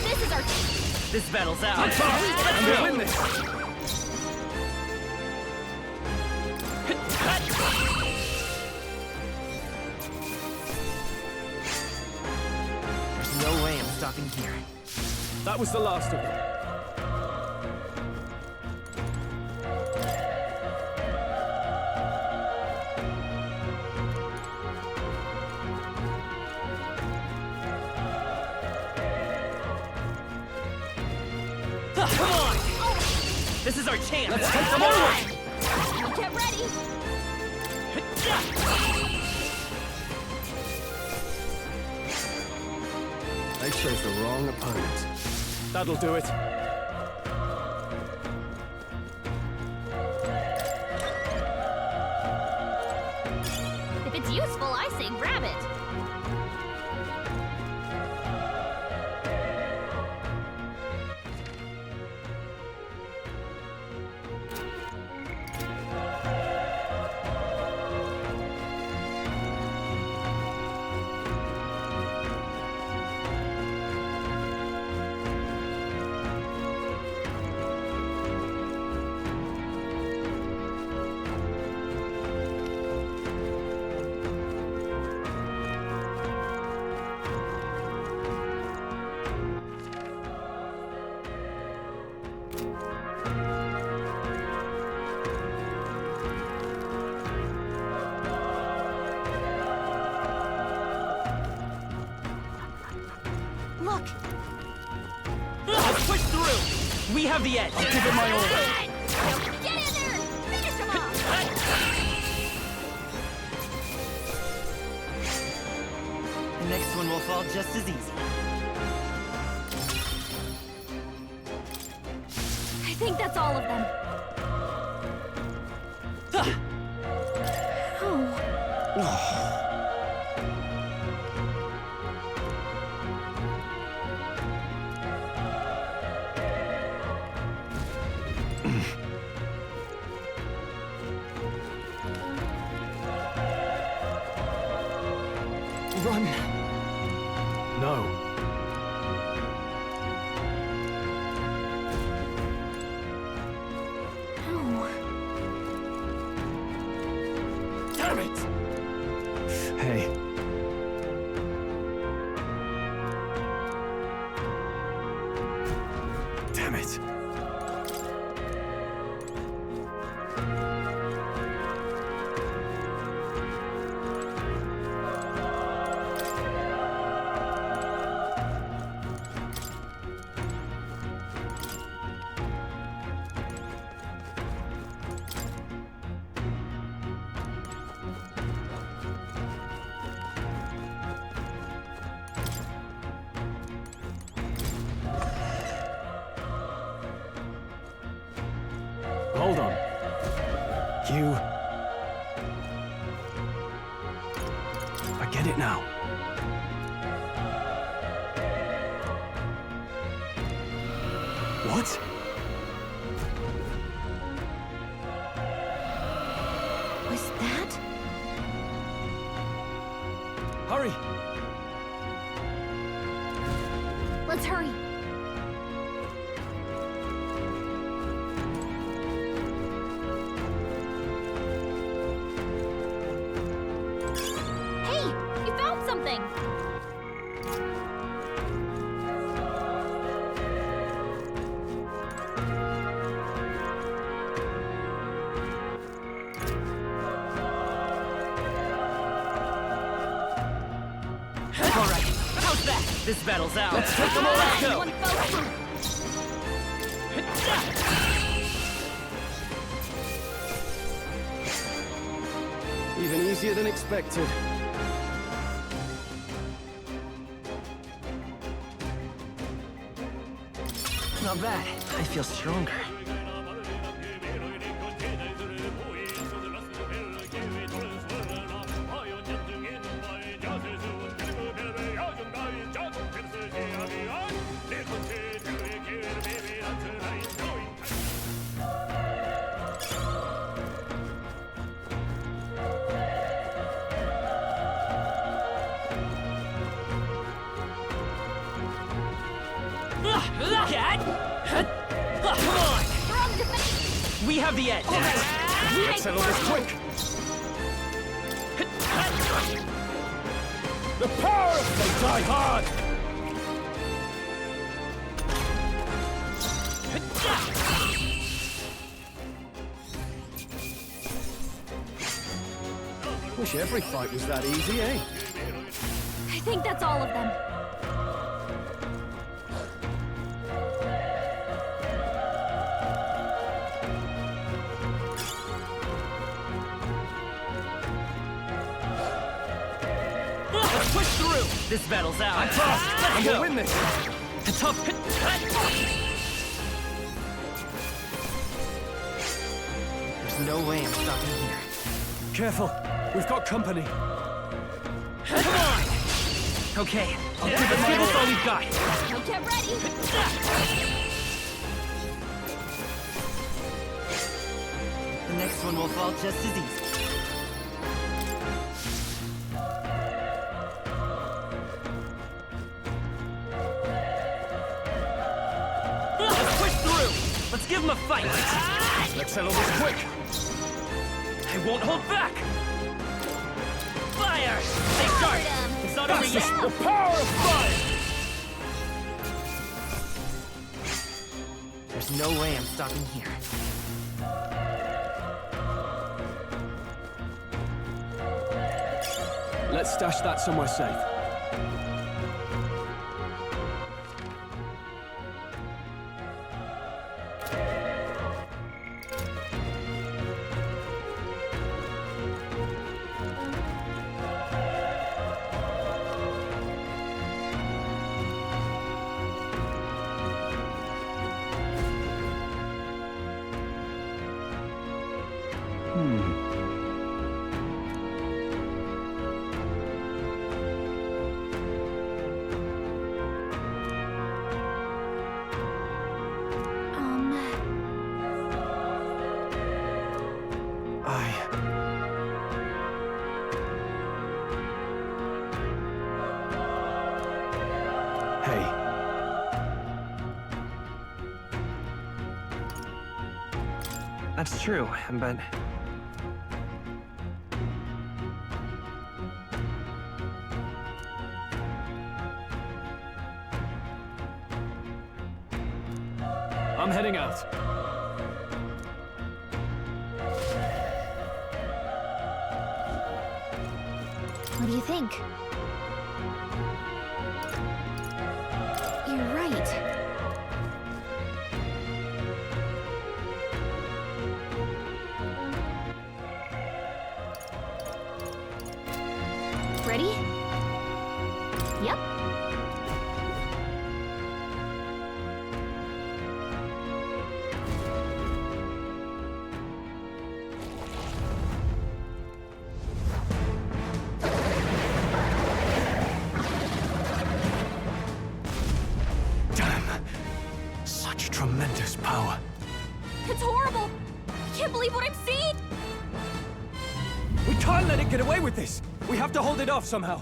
This is our... This battle's out. Let's go! Win this! There's no way I'm stopping here. That was the last of them. Come on! This is our chance! Let's take them all! Get ready! They chose the wrong opponent. That'll do it. If it's useful, I say grab it. through! We have the edge! I'll give it my all. Get in there! Finish him off! The next one will fall just as easy. I think that's all of them. Oh. Run! No. Damn it! Hey. Damn it. Hold on. You... I get it now. What? Was that? Hurry! Let's hurry. Hey, you found something. All right, how's that? This battle's out. Let's take them all out. Let's go. One fell. Even easier than expected. Not bad. I feel stronger. Come on! We have the edge. Let's settle this quick. The power of they die hard! Wish every fight was that easy, eh? I think that's all of them. Let's push through. This battle's out. I'm fast. Let's I'm go. gonna win this. A tough. There's no way I'm stopping here. Careful. We've got company. Come on! Okay, let's give us all we've got. Now get ready. The next one will fall just as easy. Let's push through! Let's give him a fight! Let's settle this quick! I won't hold back! Fire! Stay sharp! It's not over yet! The power of fire! There's no way I'm stopping here. Let's stash that somewhere safe. Hey. That's true, but... I'm heading out. What do you think? You're right. Ready? Yep. Such tremendous power. It's horrible! I can't believe what I'm seeing! We can't let it get away with this! We have to hold it off somehow.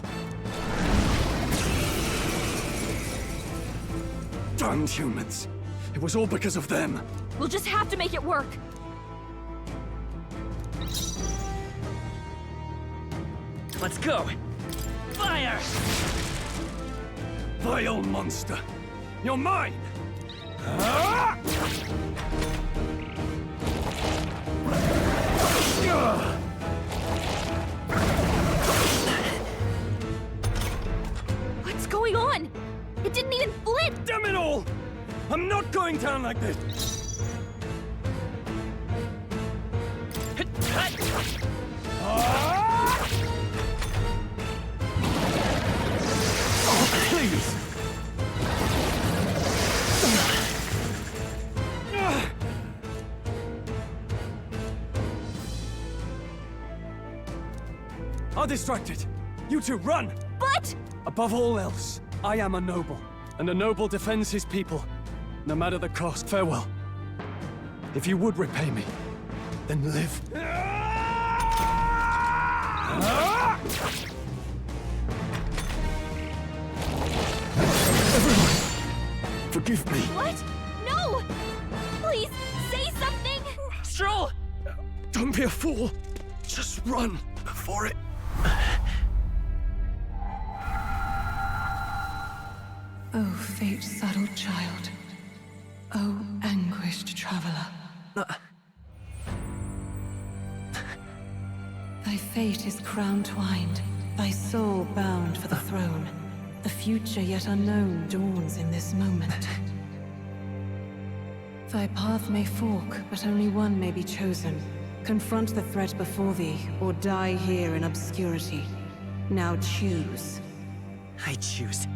Damned humans. It was all because of them. We'll just have to make it work! Let's go! Fire! Vile monster. You're mine! Ah! What's going on? It didn't even flinch! Damn it all! I'm not going down like this! Ah! Oh, please! I'll distract it. You two, run! But... Above all else, I am a noble, and a noble defends his people, no matter the cost. Farewell. If you would repay me, then live. Everyone, forgive me. What? No! Please, say something! Stroll! Don't be a fool. Just run before it... Oh, fate-saddled child. Oh, anguished traveler. Thy fate is crown-twined, thy soul bound for the throne. The future yet unknown dawns in this moment. Thy path may fork, but only one may be chosen. Confront the threat before thee, or die here in obscurity. Now choose. I choose.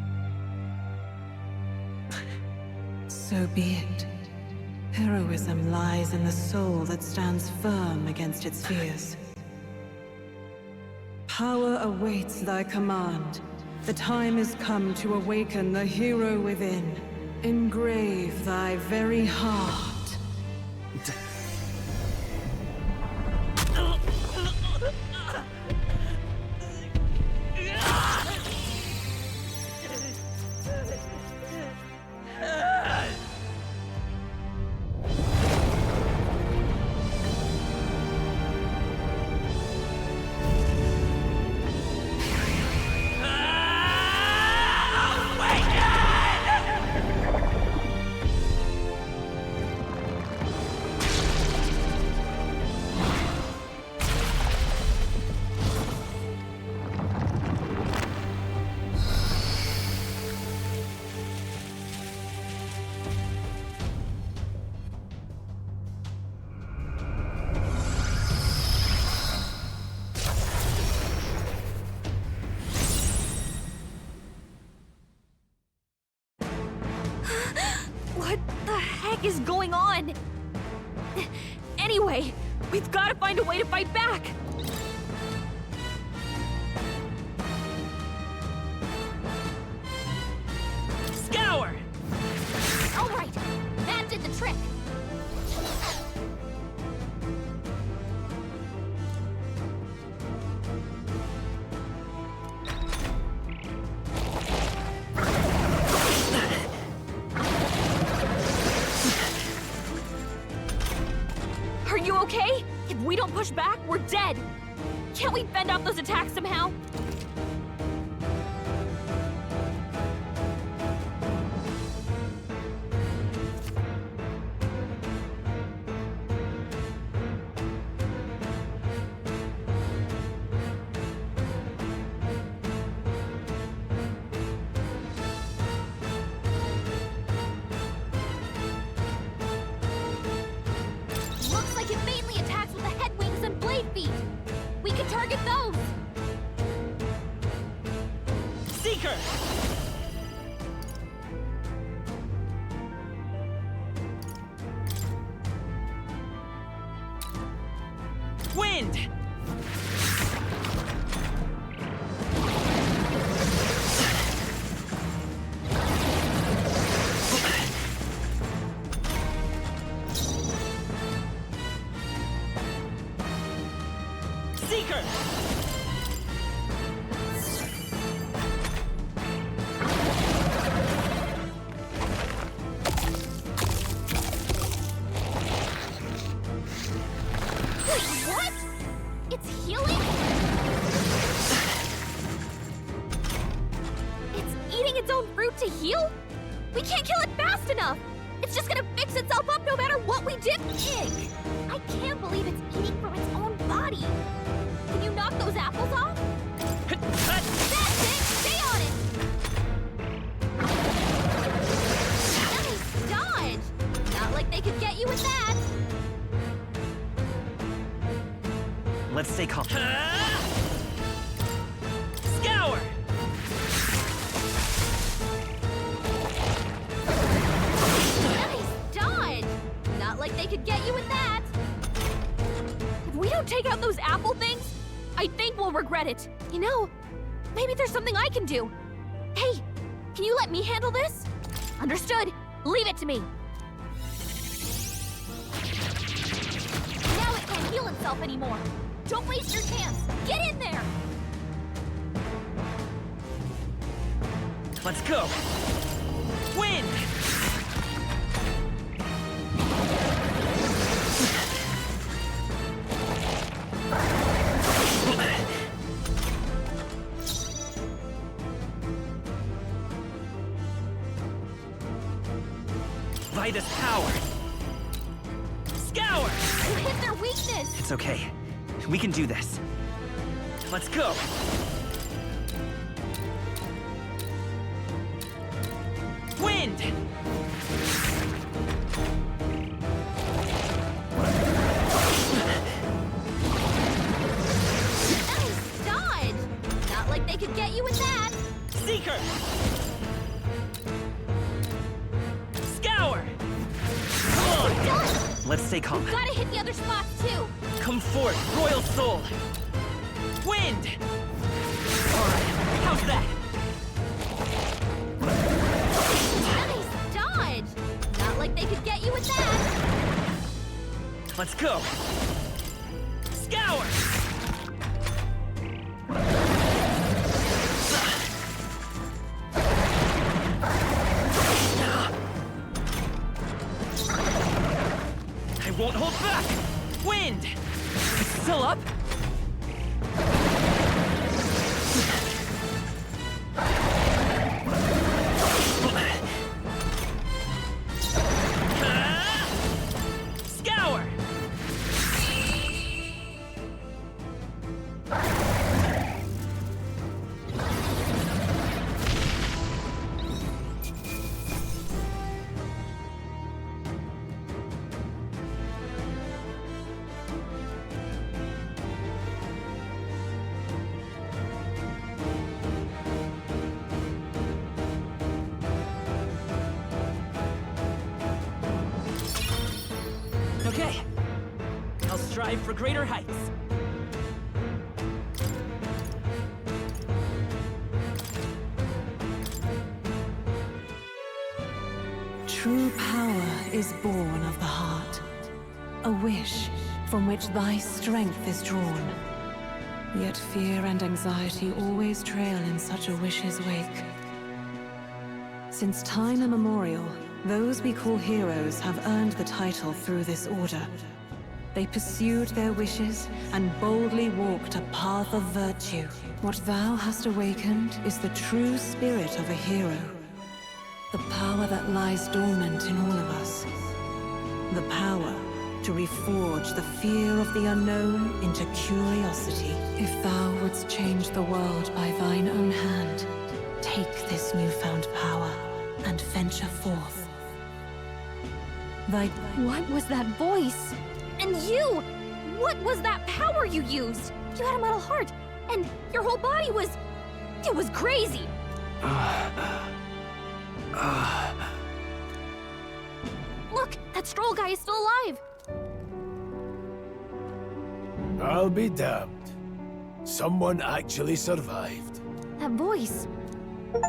So be it. Heroism lies in the soul that stands firm against its fears. Power awaits thy command. The time is come to awaken the hero within. Engrave thy very heart. What the heck is going on? Anyway, We've got to find a way to fight back! Scour! All right, that did the trick. Are you okay? If we don't push back, we're dead! Can't we fend off those attacks somehow? Looks like it mainly attacks with the head wings and blade feet. We can target those. Seeker! Wind! Seeker! Wait, what? It's healing? It's eating its own fruit to heal? We can't kill it fast enough! It's just gonna fix itself up no matter what we did! Pig! I can't believe it's eating from its own body! Can you knock those apples off? That's it! Stay on it! Nice dodge! Not like they could get you with that! Let's stay calm. Scour! Nice dodge! Not like they could get you with that! If we don't take out those apple things, I think we'll regret it. You know, maybe there's something I can do. Hey, can you let me handle this? Understood. Leave it to me. Now it can't heal itself anymore. Don't waste your chance. Get in there! Let's go! Wind! Vitus power! Scour! You hit their weakness! It's okay. We can do this. Let's go! Wind! Nice dodge! Not like they could get you with that! Seeker! Scour! Done! Let's stay calm. We've gotta hit the other spots too! Come forth, Royal Soul! Wind! Alright, how's that? Nice dodge! Not like they could get you with that! Let's go! Scour! I won't hold back! Wind! It's still up? Scour! strive for greater heights. True power is born of the heart, a wish from which thy strength is drawn. Yet fear and anxiety always trail in such a wish's wake. Since time immemorial, those we call heroes have earned the title through this order. They pursued their wishes and boldly walked a path of virtue. What thou hast awakened is the true spirit of a hero. The power that lies dormant in all of us. The power to reforge the fear of the unknown into curiosity. If thou wouldst change the world by thine own hand, take this newfound power and venture forth. What was that voice? And you! What was that power you used? You had a metal heart, and your whole body was... It was crazy! Look! That Stroll guy is still alive! I'll be damned. Someone actually survived. That voice...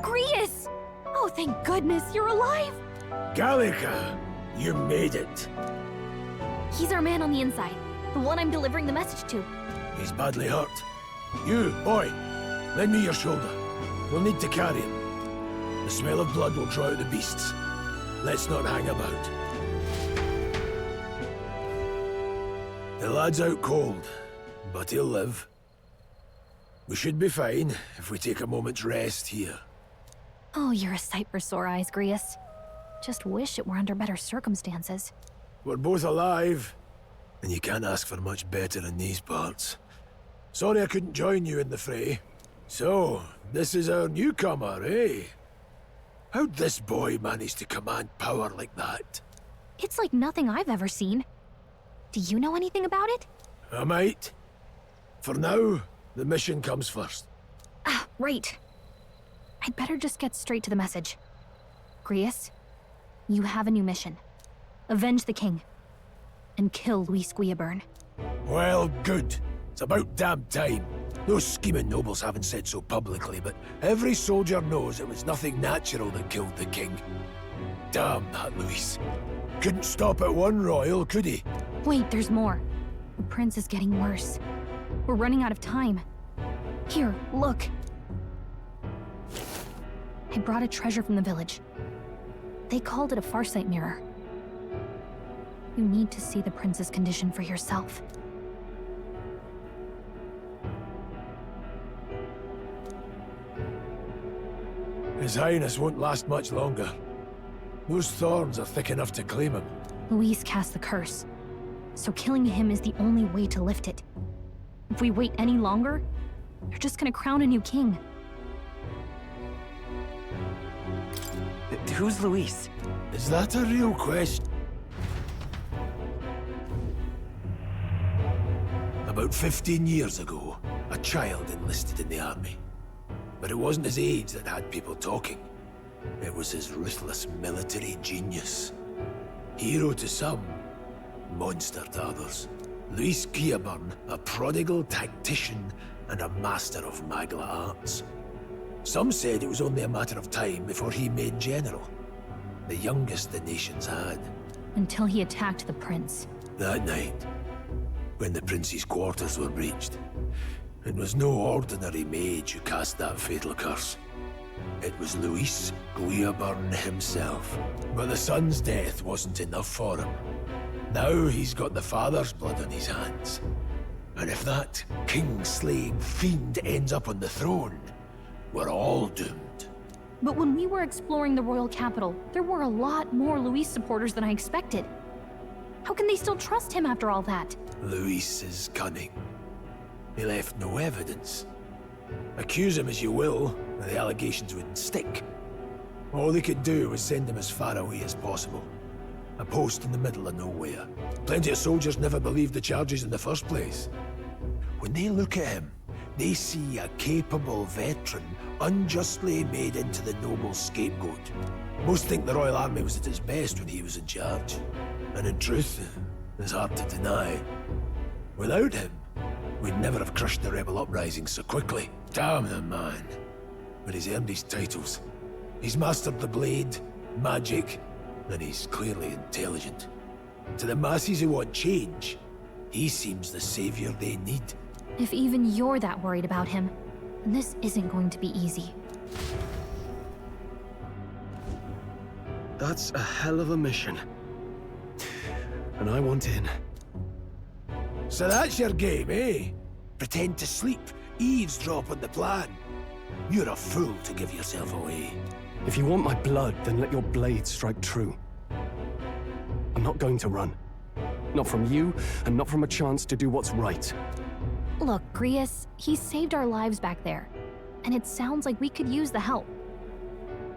Grius! Oh, thank goodness, you're alive! Gallica, you made it. He's our man on the inside. The one I'm delivering the message to. He's badly hurt. You, boy, lend me your shoulder. We'll need to carry him. The smell of blood will draw out the beasts. Let's not hang about. The lad's out cold, but he'll live. We should be fine if we take a moment's rest here. Oh, you're a sight for sore eyes, Grius. Just wish it were under better circumstances. We're both alive, and you can't ask for much better in these parts. Sorry I couldn't join you in the fray. So, this is our newcomer, eh? How'd this boy manage to command power like that? It's like nothing I've ever seen. Do you know anything about it? I might. For now, the mission comes first. Ah, right. I'd better just get straight to the message. Grius, you have a new mission. Avenge the king. And kill Luis Guillaburn. Well, good. It's about damn time. Those scheming nobles haven't said so publicly, but every soldier knows it was nothing natural that killed the king. Damn that Luis. Couldn't stop at one royal, could he? Wait, there's more. The prince is getting worse. We're running out of time. Here, look. I brought a treasure from the village. They called it a farsight mirror. You need to see the prince's condition for yourself. His Highness won't last much longer. Those thorns are thick enough to claim him. Luis cast the curse, so killing him is the only way to lift it. If we wait any longer, they're just gonna crown a new king. Who's Luis? Is that a real question? About 15 years ago, a child enlisted in the army. But it wasn't his age that had people talking. It was his ruthless military genius. Hero to some, monster to others. Luis Guillaburn, a prodigal tactician and a master of Magla arts. Some said it was only a matter of time before he made general. The youngest the nations had. Until he attacked the prince. That night, when the prince's quarters were breached, it was no ordinary mage who cast that fatal curse. It was Luis Guillaburn himself. But the son's death wasn't enough for him. Now he's got the father's blood on his hands. And if that king-slaying fiend ends up on the throne, we're all doomed. But when we were exploring the royal capital, there were a lot more Luis supporters than I expected. How can they still trust him after all that? Luis is cunning. He left no evidence. Accuse him as you will, the allegations wouldn't stick. All they could do was send him as far away as possible. A post in the middle of nowhere. Plenty of soldiers never believed the charges in the first place. When they look at him, they see a capable veteran unjustly made into the noble scapegoat. Most think the Royal Army was at its best when he was in charge. And in truth, it's hard to deny. Without him, we'd never have crushed the rebel uprising so quickly. Damn the man. But he's earned his titles. He's mastered the blade, magic, and he's clearly intelligent. To the masses who want change, he seems the savior they need. If even you're that worried about him, then this isn't going to be easy. That's a hell of a mission. And I want in. So that's your game, eh? Pretend to sleep, eavesdrop on the plan. You're a fool to give yourself away. If you want my blood, then let your blade strike true. I'm not going to run. Not from you, and not from a chance to do what's right. Look, Grius, he saved our lives back there. And it sounds like we could use the help.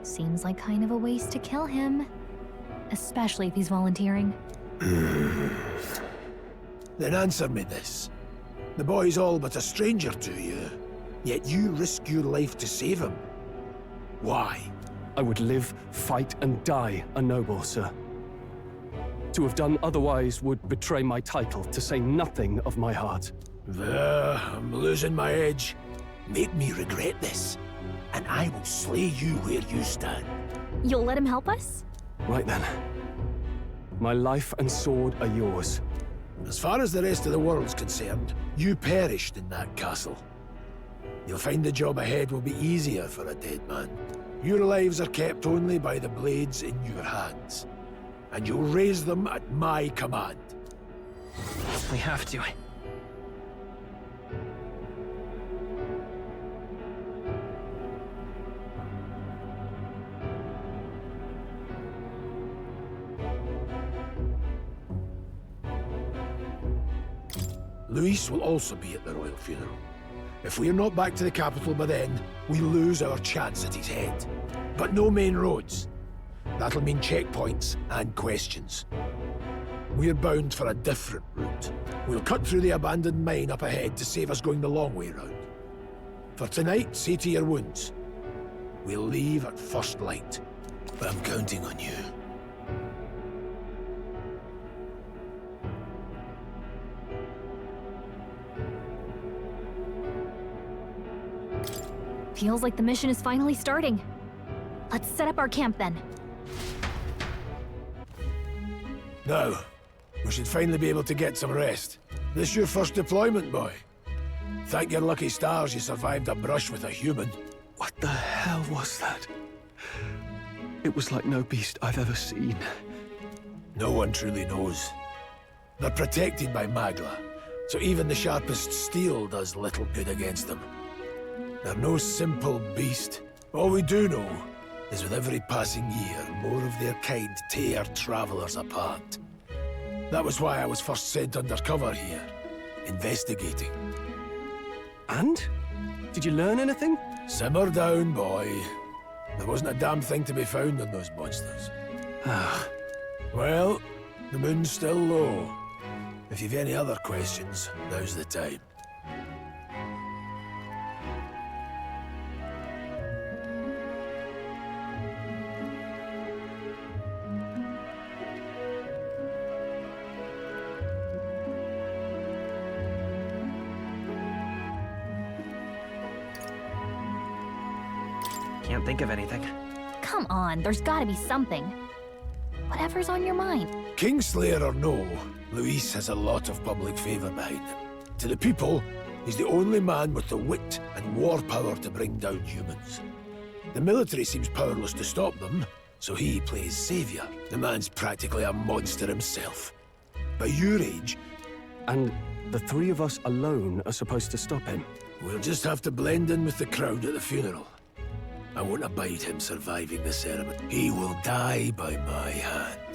Seems like kind of a waste to kill him. Especially if he's volunteering. Then answer me this. The boy's all but a stranger to you, yet you risk your life to save him. Why? I would live, fight, and die a noble, sir. To have done otherwise would betray my title, to say nothing of my heart. I'm losing my edge. Make me regret this, and I will slay you where you stand. You'll let him help us? Right then. My life and sword are yours. As far as the rest of the world's concerned, you perished in that castle. You'll find the job ahead will be easier for a dead man. Your lives are kept only by the blades in your hands, and you'll raise them at my command. We have to. Luis will also be at the royal funeral. If we're not back to the capital by then, we lose our chance at his head. But no main roads. That'll mean checkpoints and questions. We're bound for a different route. We'll cut through the abandoned mine up ahead to save us going the long way round. For tonight, see to your wounds. We'll leave at first light. But I'm counting on you. Feels like the mission is finally starting. Let's set up our camp then. Now, we should finally be able to get some rest. This your first deployment, boy? Thank your lucky stars you survived a brush with a human. What the hell was that? It was like no beast I've ever seen. No one truly knows. They're protected by Magla, so even the sharpest steel does little good against them. They're no simple beast. All we do know is with every passing year, more of their kind tear travelers apart. That was why I was first sent undercover here, investigating. And? Did you learn anything? Simmer down, boy. There wasn't a damn thing to be found on those monsters. Well, the moon's still low. If you've any other questions, now's the time. Can't think of anything. Come on, there's gotta be something. Whatever's on your mind. Kingslayer or no, Luis has a lot of public favor behind him. To the people, he's the only man with the wit and war power to bring down humans. The military seems powerless to stop them, so he plays savior. The man's practically a monster himself. By your age... And the three of us alone are supposed to stop him? We'll just have to blend in with the crowd at the funeral. I won't abide him surviving the ceremony. He will die by my hand.